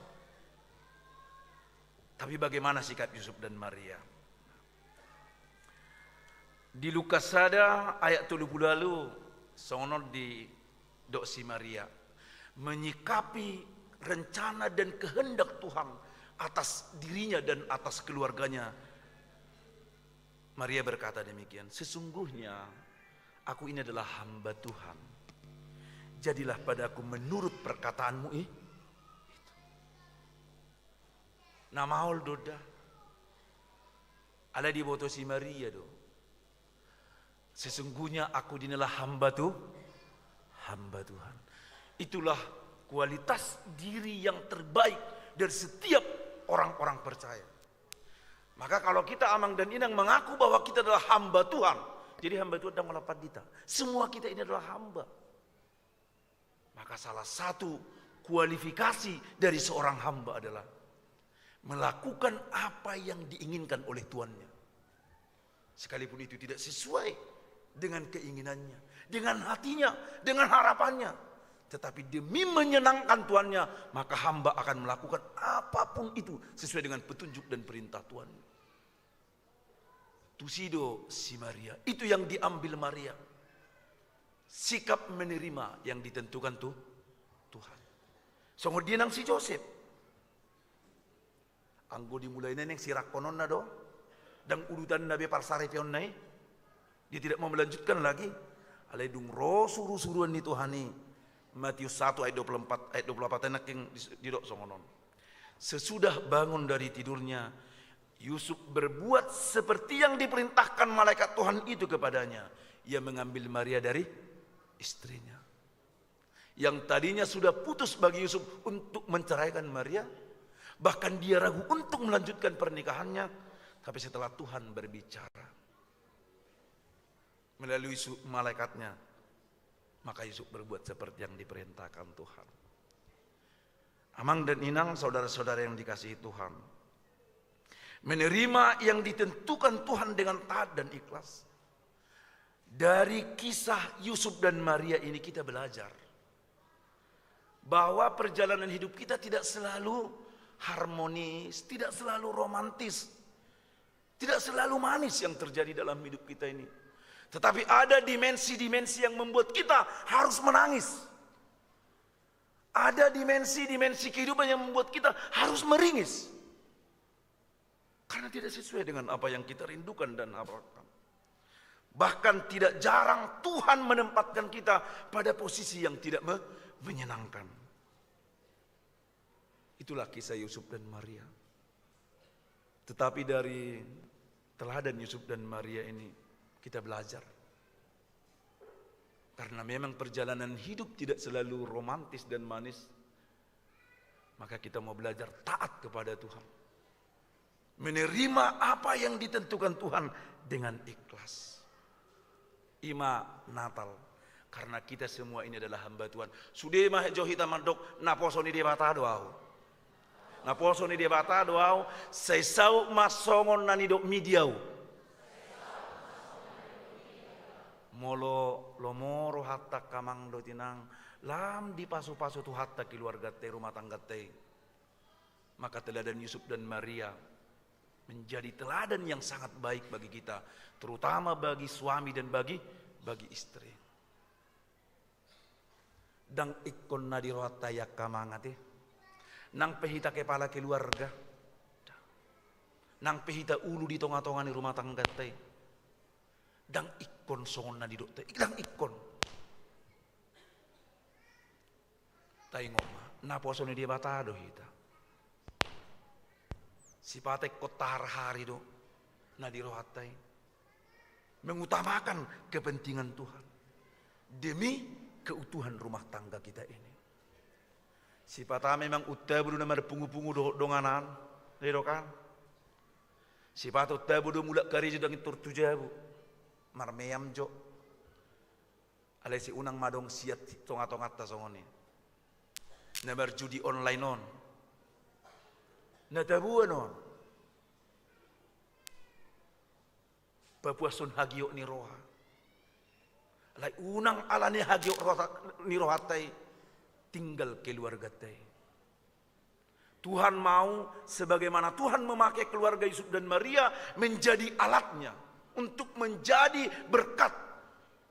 Speaker 14: Tapi bagaimana sikap Yusuf dan Maria? Di Lukas ada ayat 30 lalu sono di doksi Maria menyikapi rencana dan kehendak Tuhan atas dirinya dan atas keluarganya. Maria berkata demikian, sesungguhnya aku ini adalah hamba Tuhan. Jadilah padaku menurut perkataanmu itu. Namaul doda. Ala diboto si Maria do. Sesungguhnya aku ini adalah hamba Tuhan. Itulah kualitas diri yang terbaik dari setiap orang-orang percaya. Maka kalau kita Amang dan Inang mengaku bahwa kita adalah hamba Tuhan, jadi hamba Tuhan dan melapat kita. Semua kita ini adalah hamba. Maka salah satu kualifikasi dari seorang hamba adalah melakukan apa yang diinginkan oleh tuannya. Sekalipun itu tidak sesuai dengan keinginannya, dengan hatinya, dengan harapannya. Tetapi demi menyenangkan tuannya, maka hamba akan melakukan apapun itu sesuai dengan petunjuk dan perintah tuannya. Tusido si Maria, itu yang diambil Maria. Sikap menerima yang ditentukan Tuhan. Kemudian nang si Joseph. Anggo dimulai neng sirak konon na do. Dan urutan nabi parsare pion nai. Dia tidak mau melanjutkan lagi. Alai dung ro suruh-suruhan ni Tuhani. Matius 1 ayat 24 ayat 28 enak yang didok songonon. Sesudah bangun dari tidurnya, Yusuf berbuat seperti yang diperintahkan malaikat Tuhan itu kepadanya. Ia mengambil Maria dari istrinya. Yang tadinya sudah putus bagi Yusuf untuk menceraikan Maria. Bahkan dia ragu untuk melanjutkan pernikahannya. Tapi setelah Tuhan berbicara melalui malaikatnya, maka Yusuf berbuat seperti yang diperintahkan Tuhan. Amang dan Inang, saudara-saudara yang dikasihi Tuhan, menerima yang ditentukan Tuhan dengan taat dan ikhlas. Dari kisah Yusuf dan Maria ini kita belajar bahwa perjalanan hidup kita tidak selalu harmonis, tidak selalu romantis, tidak selalu manis yang terjadi dalam hidup kita ini. Tetapi ada dimensi-dimensi yang membuat kita harus menangis. Ada dimensi-dimensi kehidupan yang membuat kita harus meringis. Karena tidak sesuai dengan apa yang kita rindukan dan harapkan. Bahkan tidak jarang Tuhan menempatkan kita pada posisi yang tidak menyenangkan. Itulah kisah Yusuf dan Maria. Tetapi dari teladan Yusuf dan Maria ini kita belajar. Karena memang perjalanan hidup tidak selalu romantis dan manis. Maka kita mau belajar taat kepada Tuhan. Menerima apa yang ditentukan Tuhan dengan ikhlas. Ima Natal. Karena kita semua ini adalah hamba Tuhan. Sudah mah johita mandok naposo ni debata doau. Naposo ni debata doau. Seisau masongon nani dok midiau. Molo lomoro hatta kamang do tinang lam di pasu-pasu tu hatta keluarga te rumah tangga te. Maka teladan Yusuf dan Maria menjadi teladan yang sangat baik bagi kita, terutama bagi suami dan bagi istri. Dang ikon na dirohata yak kamangate, nang pehita kepala keluarga, nang pehita ulu di tonga-tonga ni rumah tangga te. Dang ikon songon na didok te, dang ikon. Tai ngoma, naposo ni dia batado hita. Si patek kotar hari do, na dirohatai. Mengutamakan kepentingan Tuhan demi keutuhan rumah tangga kita ini. Si patah memang udah beru nama pungu-pungu donganan, ledokan. Si patah udah beru mulak kari jodang turtujabu. Marmeyam jo alai si unang madong siat tonga-tongat ta songoni na berjudi online on na tabuan on papuasun hagio ni roha alai unang alani hagio ni roha tai tinggal keluarga tai. Tuhan mau sebagaimana Tuhan memakai keluarga Yusuf dan Maria menjadi alatnya untuk menjadi berkat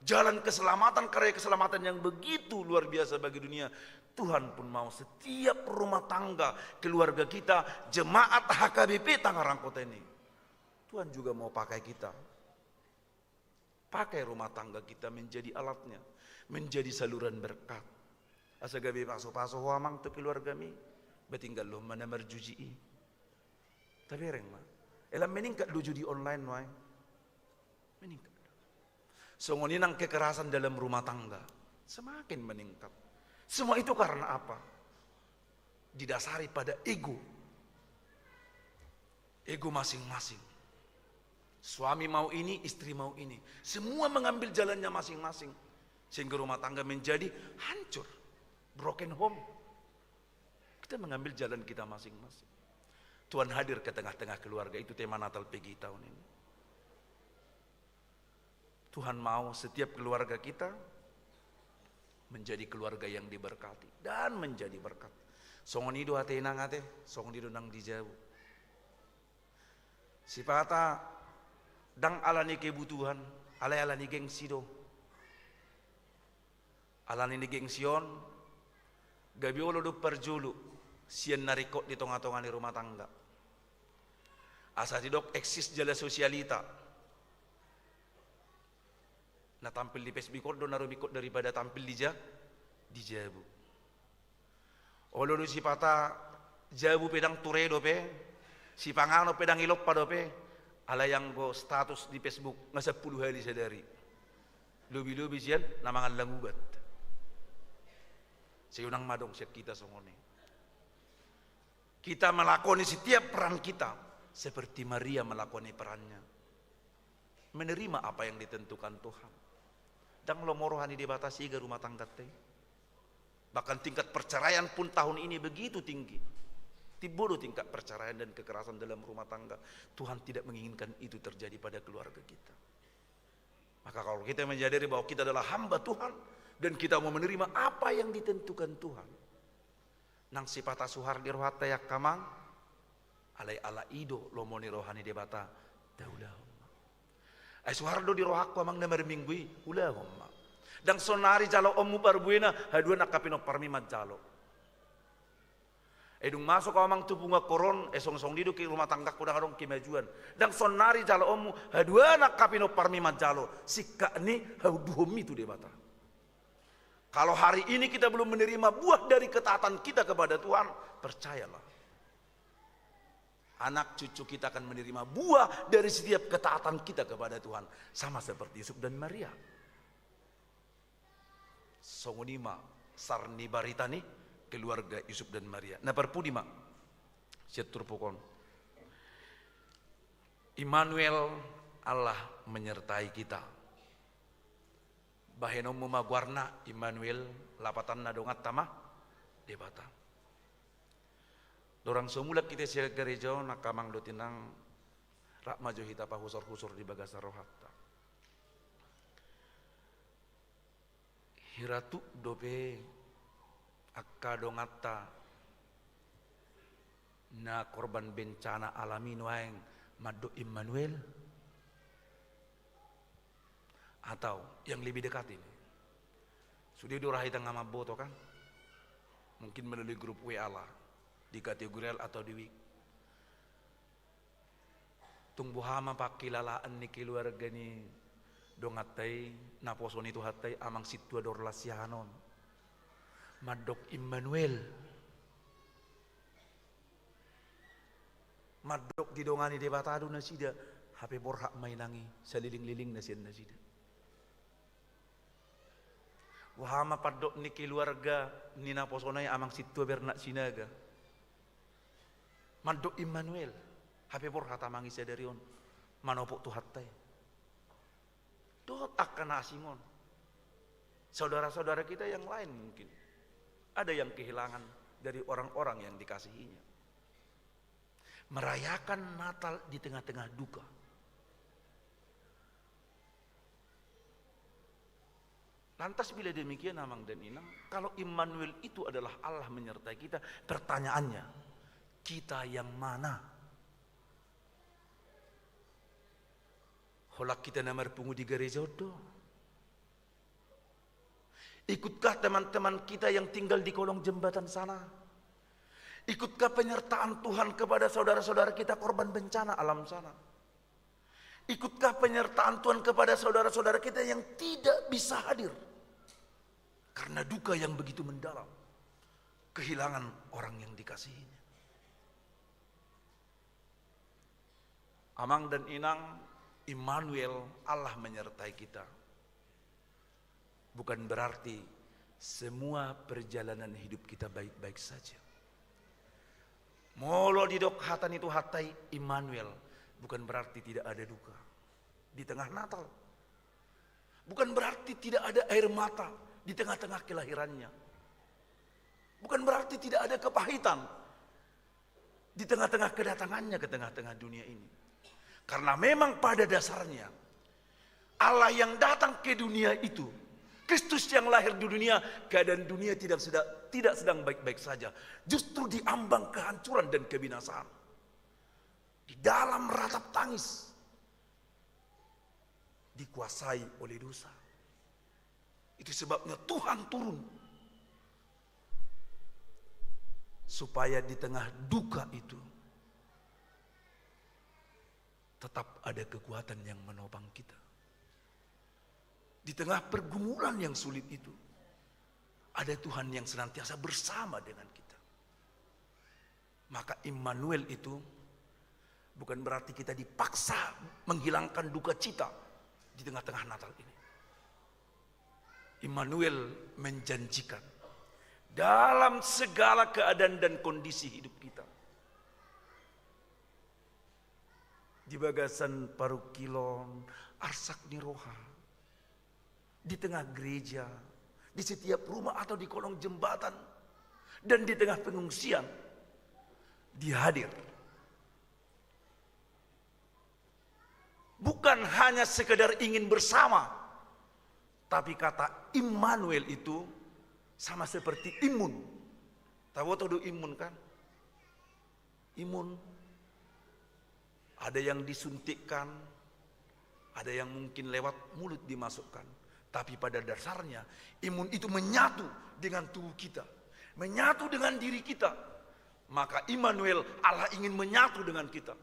Speaker 14: jalan keselamatan, karya keselamatan yang begitu luar biasa bagi dunia. Tuhan pun mau setiap rumah tangga keluarga kita, jemaat HKBP Tangerang Kota ini, Tuhan juga mau pakai kita, pakai rumah tangga kita menjadi alatnya, menjadi saluran berkat. Asa gabi paso-paso huamang tu keluarga mi betinggal lo mana merjuji. Tapi reng mah elam meningkat do judi online wai meningkat. Songoninang kekerasan dalam rumah tangga semakin meningkat. Semua itu karena apa? Didasari pada ego. Ego masing-masing. Suami mau ini, istri mau ini. Semua mengambil jalannya masing-masing. Sehingga rumah tangga menjadi hancur. Broken home. Kita mengambil jalan kita masing-masing. Tuhan hadir ke tengah-tengah keluarga. Itu tema Natal PGI tahun ini. Tuhan mau setiap keluarga kita menjadi keluarga yang diberkati dan menjadi berkat. Songon ido ate nang ate, songon ido nang dijauh. Sipata dang alani kebutuhan, alani gengsi do. Alani gengsion, gabiolo do perjulu, sian narikot di tengah-tengah di rumah tangga. Asa didok eksis jala sosialita. Nah tampil di Facebook do naruh bikot daripada tampil di jabu. Olo do si pata jabu pedang turedo pe, si pangano pedang ilok pa do pe, ala yang go status di Facebook nga 10 hari sadari. Lubi-lubi siyan namangan langubat. Sayunang madong siya kita songone. Kita melakoni setiap peran kita seperti Maria melakoni perannya. Menerima apa yang ditentukan Tuhan. Dan lomorohani dibatasi ke rumah tangga teh. Bahkan tingkat perceraian pun tahun ini begitu tinggi. Tibodo tingkat perceraian dan kekerasan dalam rumah tangga. Tuhan tidak menginginkan itu terjadi pada keluarga kita. Maka kalau kita menyadari bahwa kita adalah hamba Tuhan dan kita mau menerima apa yang ditentukan Tuhan. Nang sipata suhar di rohata yak kamang alai ala ido lomoni rohani debata daulau. Ai suhardo di rohakku amang na marmingui ula homma. Dang sonari jalo ommu barbuena hadua nakapino parmi majalo. Edung masuk kau amang tubunga koron esong-song didu ke rumah tangga ku dang kemajuan. Dang sonari jalo ommu hadua nakapino parmi majalo. Sikka ni hauduhomi tu debata. Kalau hari ini kita belum menerima buah dari ketaatan kita kepada Tuhan, percayalah. Anak cucu kita akan menerima buah dari setiap ketaatan kita kepada Tuhan. Sama seperti Yusuf dan Maria. Songonima sarni baritani keluarga Yusuf dan Maria. Nah perpudima setur pokon. Immanuel, Allah menyertai kita. Bahenom mumagwarna Immanuel lapatan nadongat tamah debata. Dorang semula kita sia gereja nakamang dotinang rak maju hita pa husor-husor di bagasa rohatta. Hiratu dope akka dongata na korban bencana alami nuaeng madu Immanuel, atau yang lebih dekat ini sudah durahita ngama boto kan, mungkin melalui grup WA lah di kategori atau di WIK. Tunggu hama pakilalaan ni keluarga ni dongatai naposon itu hatai amang situa dorlasianon madok Immanuel madok didongani debatadu nasida hape borhak mainangi seliling-liling nasida wahama padok ni keluarga ni naposonai amang situa bernak sinaga madok Immanuel hape borhak tamangi sadarion manopok tu hatai dot akan asingon. Saudara-saudara kita yang lain mungkin ada yang kehilangan dari orang-orang yang dikasihinya. Merayakan Natal di tengah-tengah duka. Lantas bila demikian Amang dan Inang, kalau Immanuel itu adalah Allah menyertai kita, pertanyaannya, kita yang mana? Holak kita namar pungu di gereja do. Ikutkah teman-teman kita yang tinggal di kolong jembatan sana? Ikutkah penyertaan Tuhan kepada saudara-saudara kita korban bencana alam sana? Ikutkah penyertaan Tuhan kepada saudara-saudara kita yang tidak bisa hadir karena duka yang begitu mendalam, kehilangan orang yang dikasihinya? Amang dan Inang, Immanuel, Allah menyertai kita. Bukan berarti semua perjalanan hidup kita baik-baik saja. Molo didok hatan itu hatai Immanuel, bukan berarti tidak ada duka di tengah Natal. Bukan berarti tidak ada air mata di tengah-tengah kelahirannya. Bukan berarti tidak ada kepahitan di tengah-tengah kedatangannya ke tengah-tengah dunia ini. Karena memang pada dasarnya Allah yang datang ke dunia itu, Kristus yang lahir di dunia, keadaan dunia tidak sedang baik-baik saja. Justru diambang kehancuran dan kebinasaan. Di dalam ratap tangis, dikuasai oleh dosa. Itu sebabnya Tuhan turun supaya di tengah duka itu tetap ada kekuatan yang menopang kita. Di tengah pergumulan yang sulit itu, ada Tuhan yang senantiasa bersama dengan kita. Maka Immanuel itu bukan berarti kita dipaksa menghilangkan duka cita di tengah-tengah Natal ini. Immanuel menjanjikan dalam segala keadaan dan kondisi hidup kita, di bagasan parukilon, arsak niroha, di tengah gereja, di setiap rumah atau di kolong jembatan, dan di tengah pengungsian, Dia hadir. Bukan hanya sekedar ingin bersama, tapi kata Immanuel itu sama seperti imun. Tahu tuh imun kan? Imun. Ada yang disuntikkan, Ada yang mungkin lewat mulut dimasukkan. Tapi pada dasarnya imun itu menyatu dengan tubuh kita. Menyatu dengan diri kita. Maka Immanuel, Allah ingin menyatu dengan kita.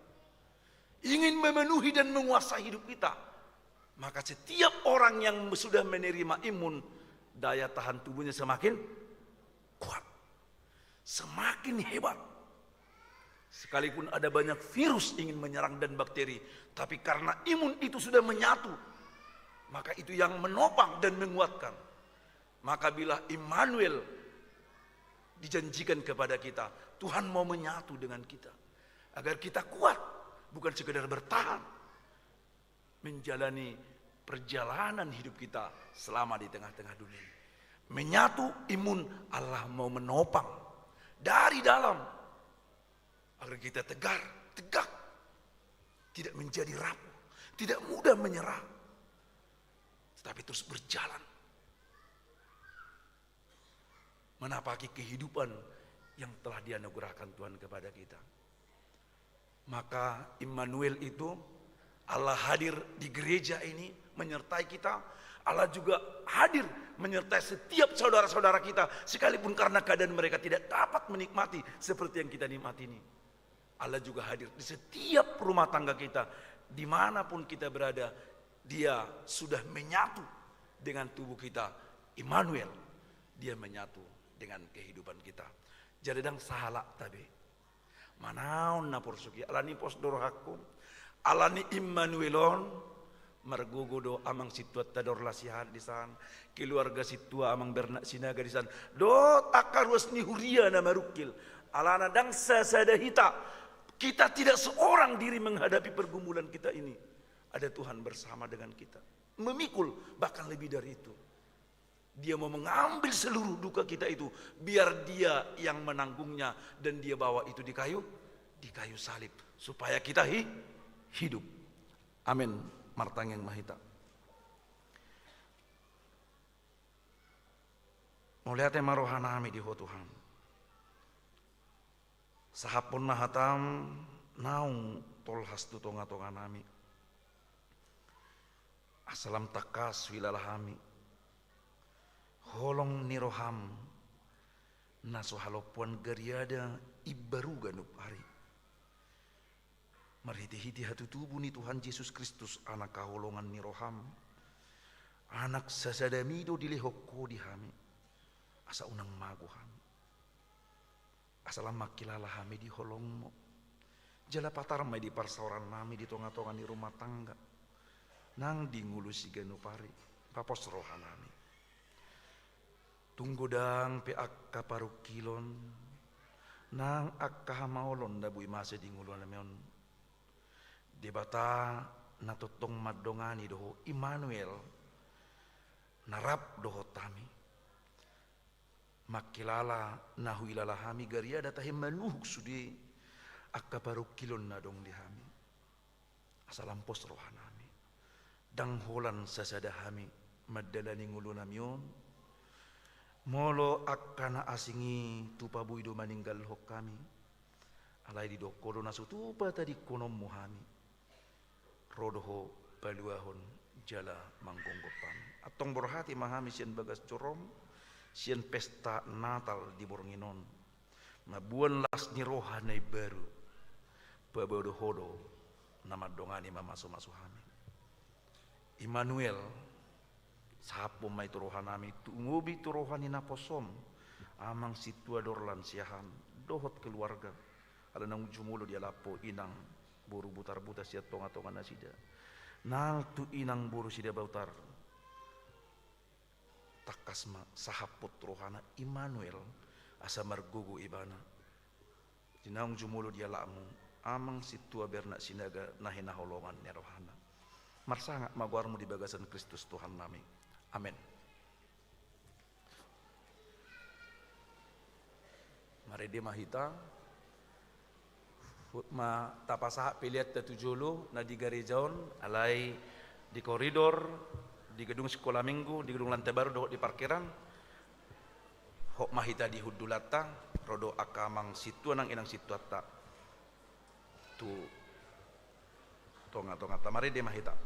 Speaker 14: Ingin memenuhi dan menguasai hidup kita. Maka setiap orang yang sudah menerima imun, daya tahan tubuhnya semakin kuat. Semakin hebat. Sekalipun ada banyak virus ingin menyerang dan bakteri, tapi karena imun itu sudah menyatu, maka itu yang menopang dan menguatkan. Maka bila Immanuel dijanjikan kepada kita, Tuhan mau menyatu dengan kita, agar kita kuat, bukan sekedar bertahan, menjalani perjalanan hidup kita selama di tengah-tengah dunia. Menyatu imun, Allah mau menopang dari dalam, agar kita tegak, tidak menjadi rapuh, tidak mudah menyerah, tetapi terus berjalan menapaki kehidupan yang telah dianugerahkan Tuhan kepada kita. Maka Immanuel itu, Allah hadir di gereja ini menyertai kita. Allah juga hadir menyertai setiap saudara-saudara kita, sekalipun karena keadaan mereka tidak dapat menikmati seperti yang kita nikmati ini. Allah juga hadir di setiap rumah tangga kita, dimanapun kita berada. Dia sudah menyatu dengan tubuh kita. Immanuel, dia menyatu dengan kehidupan kita. Jadi dang salah tabe. Manaon na porsuki alani pos dorohaku, alani Immanuelon margugudo amang situat tador lasihan di san, keluarga situa amang bernak sinaga di san. Do takarus ni huria na marukil. Alana dang sasadahita. Kita tidak seorang diri menghadapi pergumulan kita ini. Ada Tuhan bersama dengan kita. Memikul, bahkan lebih dari itu. Dia mau mengambil seluruh duka kita itu. Biar dia yang menanggungnya. Dan dia bawa itu di kayu salib. Supaya kita hidup. Amin. Martang yang mahita. Mau lihat yang marohanami di Tuhan. Sahapun nahatam naung tolhas tu tonga-tonga nami. Asalam takas wilalahami. Holong niroham nasuhalopuan geriada ibaruga nupari. Marhiti-hiti hatu tubuh ni Tuhan Yesus Kristus, anak kaholongan niroham. Anak sasadamido dilehokko dihami. Asa unang maguham. Asalam makilala hami di holongmo. Jala patar may di parsauran nami di tonga-tonga ni rumah tangga. Nang di ngulu si ganupari. Papos rohanami. Tunggudang pe akka parukilon. Nang akka hamaolon da bui masa di ngulu namion. Debata natutong madongani doho Immanuel. Narap doho tami. Makilala nahuilalahami garia datahim manuhuk sudi akka parukilon na dong dihami. Asalampos rohanami. Dangholan sasadahami madalani ngulu namyon. Molo akka na asingi tupabuido maninggal hok kami. Alay di dokodo nasutupa tadi konom muhami. Rodoho baluahon jala manggonggopan. Atong borhati mahami sian bagas corom. Sian pesta Natal di Bornginon. Mabuan las ni rohanay baru. Babodo-hodo nama dongani mamaso-masuhami. Immanuel sapo may turohanami tungubi turohani naposom amang situador lansiahan dohot keluarga. Ala nang jumulo di alapo inang buru butar-butar siya tonga-tonga na sida. Nang tu inang buru sida bautar. Takasma sahapot rohana Immanuel asa margugu ibana. Tinaong jumulo dia lamu amang situa bernak sinaga nahina holongan ni rohana. Marsanga magwarmu di bagasan Kristus Tuhan nami. Amin. Mari di mahita ma tapasaha pilihat tatujulu na di garejaon alai di koridor di gedung sekolah minggu, di gedung lantai baru dohok di parkiran. Hok mahita di hudulata, rodo akamang situ nang inang situata. Tu tonga-tonga tamari de mahita.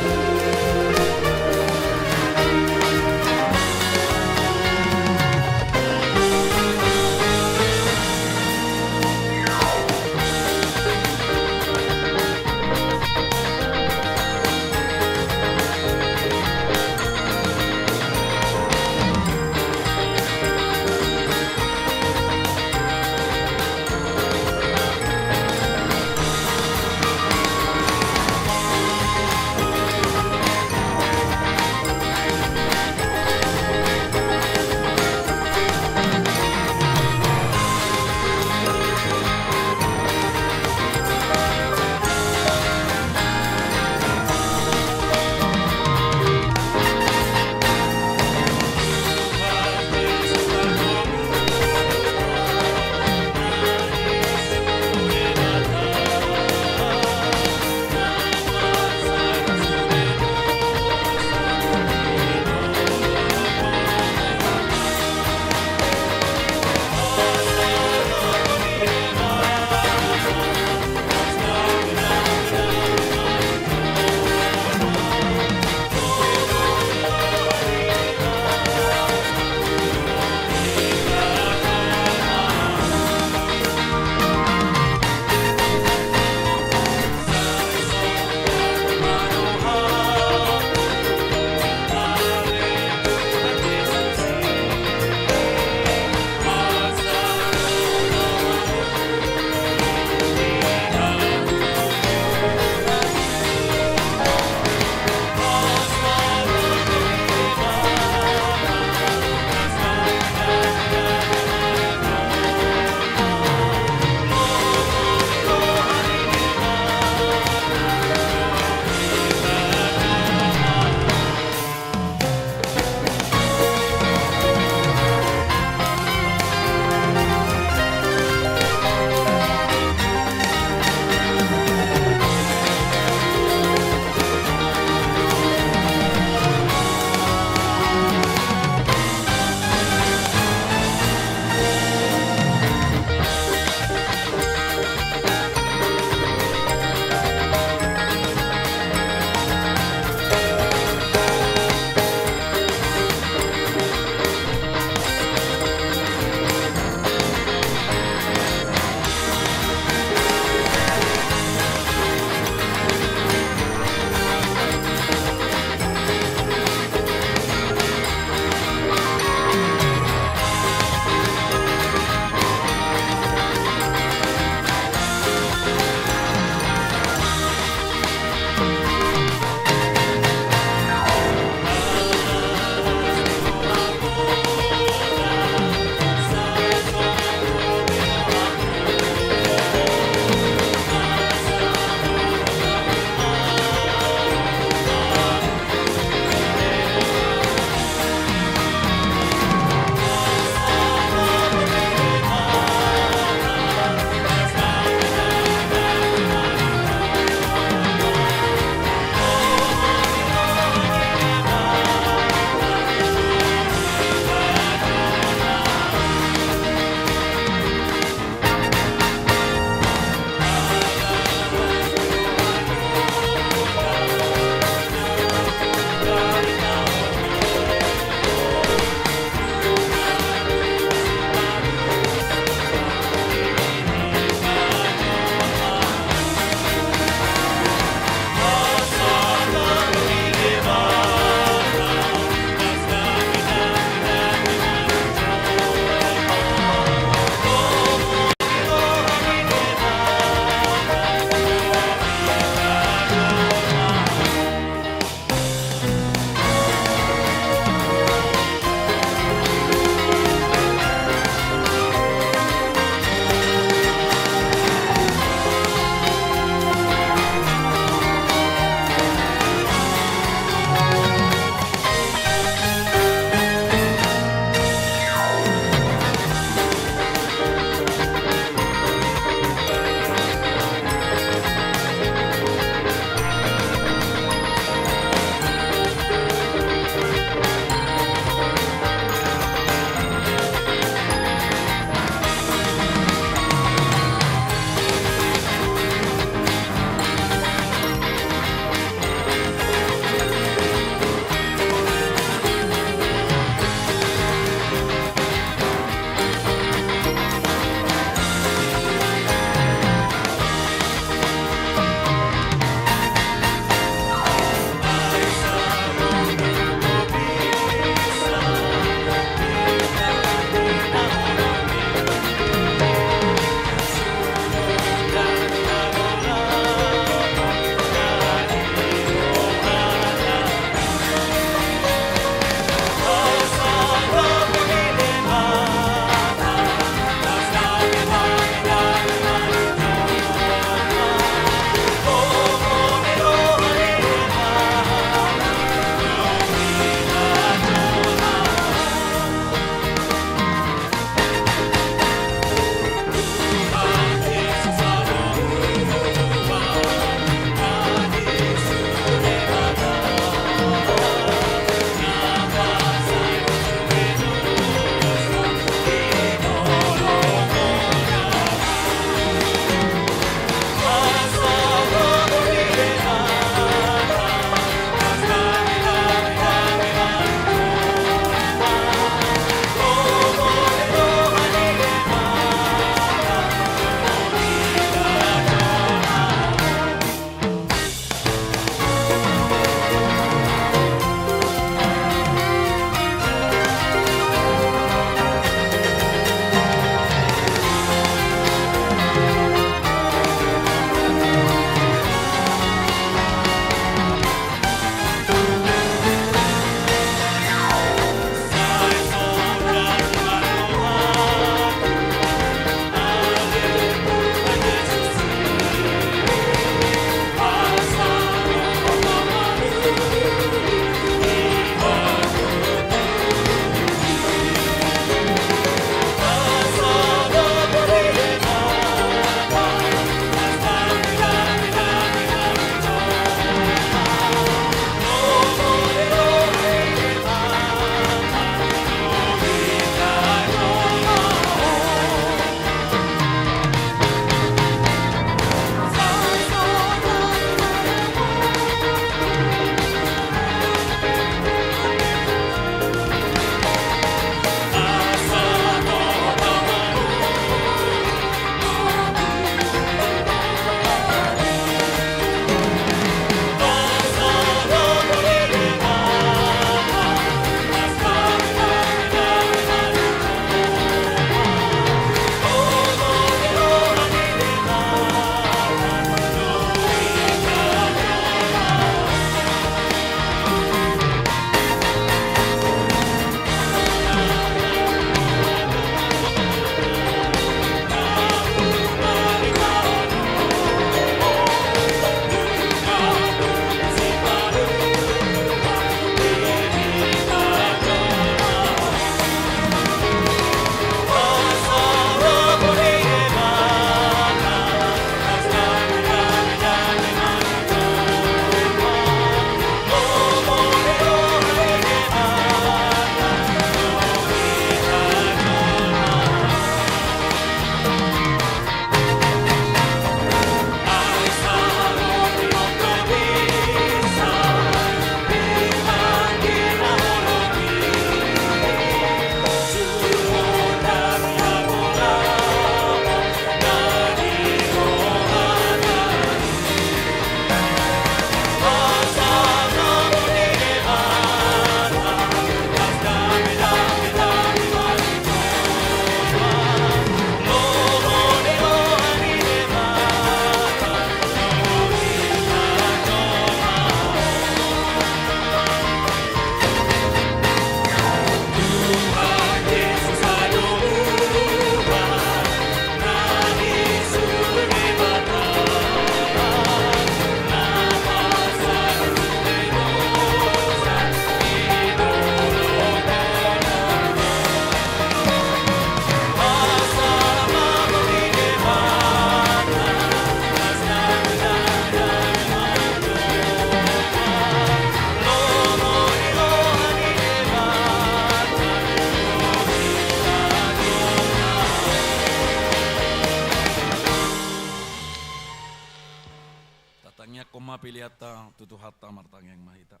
Speaker 14: aliata tutu hatta martang yang mahita.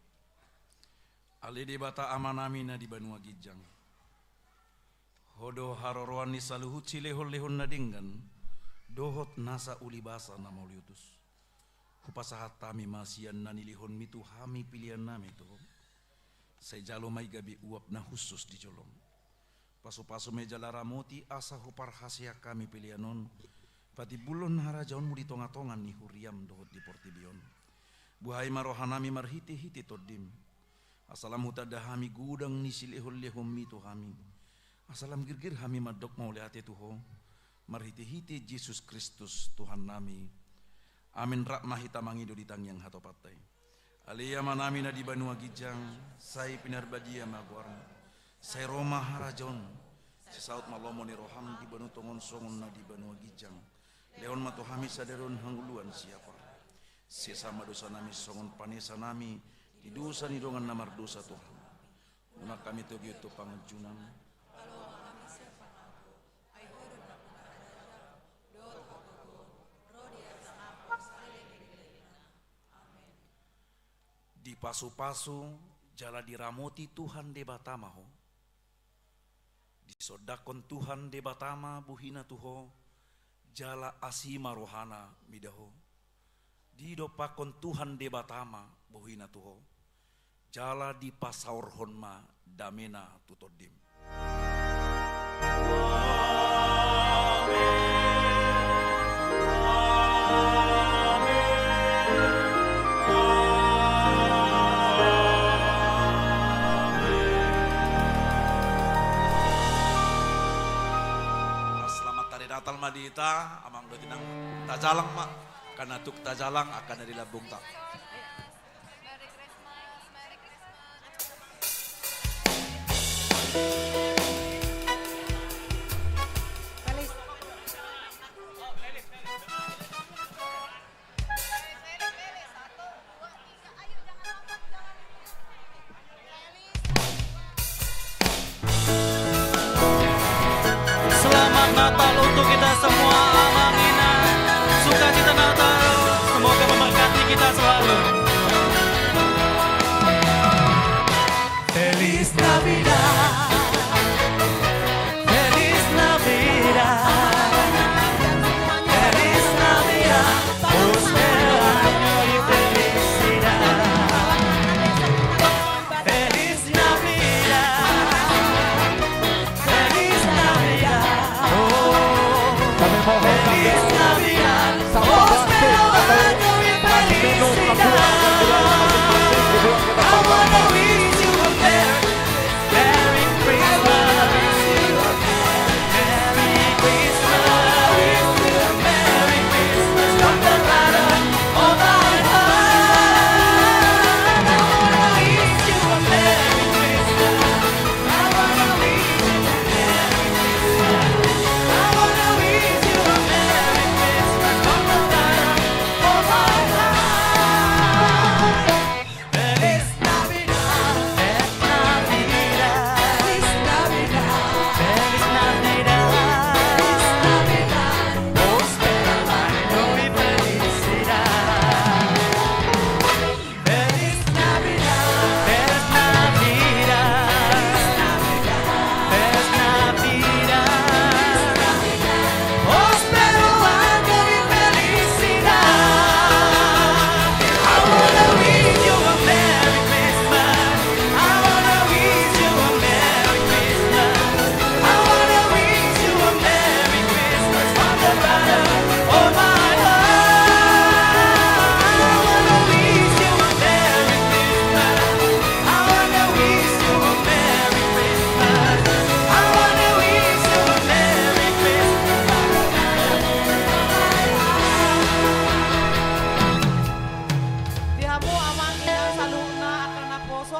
Speaker 14: Ali di bata amanamina di Banua Gijang. Hodo haroroan ni saluhut silehon-lehon nadinggan. Dohot nasa ulibasa na mauliutus. Hupasahat tami masian nanilihon mitu hami pilihan nami to. Saya jalo may gabi uap na khusus di jolong. Pasu-pasu meja laramoti asa hupar hasia kami pilihanon. Pati bulon harajaon mu di tonga-tongan ni huriam dohot di Portibion. Buhai marohanami marhiti-hiti todim. Asalam hutada hami gudang ni silehol-lehom mitu hami. Asalam girgir hami madok mau leate tuho. Marhiti-hiti Yesus Kristus Tuhan nami. Amin rakmah hitamangido di tangyang hatopatai. Alia manami na di Banua Gijang, say pinarbadia maguarna, say Roma harajon, si saut malomo ni roham di Banu Tongon songon na di Banua Gijang, leon matohami saderon hanguluan siapa, si sama dosa nami songon panesa nami, di dosa ni dongan namar dosa Tuhan, una kami togi itu pangajunan. Di pasu-pasu jala diramoti Tuhan de batamaho. Disodakon Tuhan de batama buhina tuho. Jala asima rohana midaho. Didopakon Tuhan de batama buhina tuho. Jala di pasaur honma damena tutodim. Natal madita amang do tinang tajalang mak karena tuk tajalang akan dari labung tak.
Speaker 4: Natal untuk kita semua, Amangina, sukacita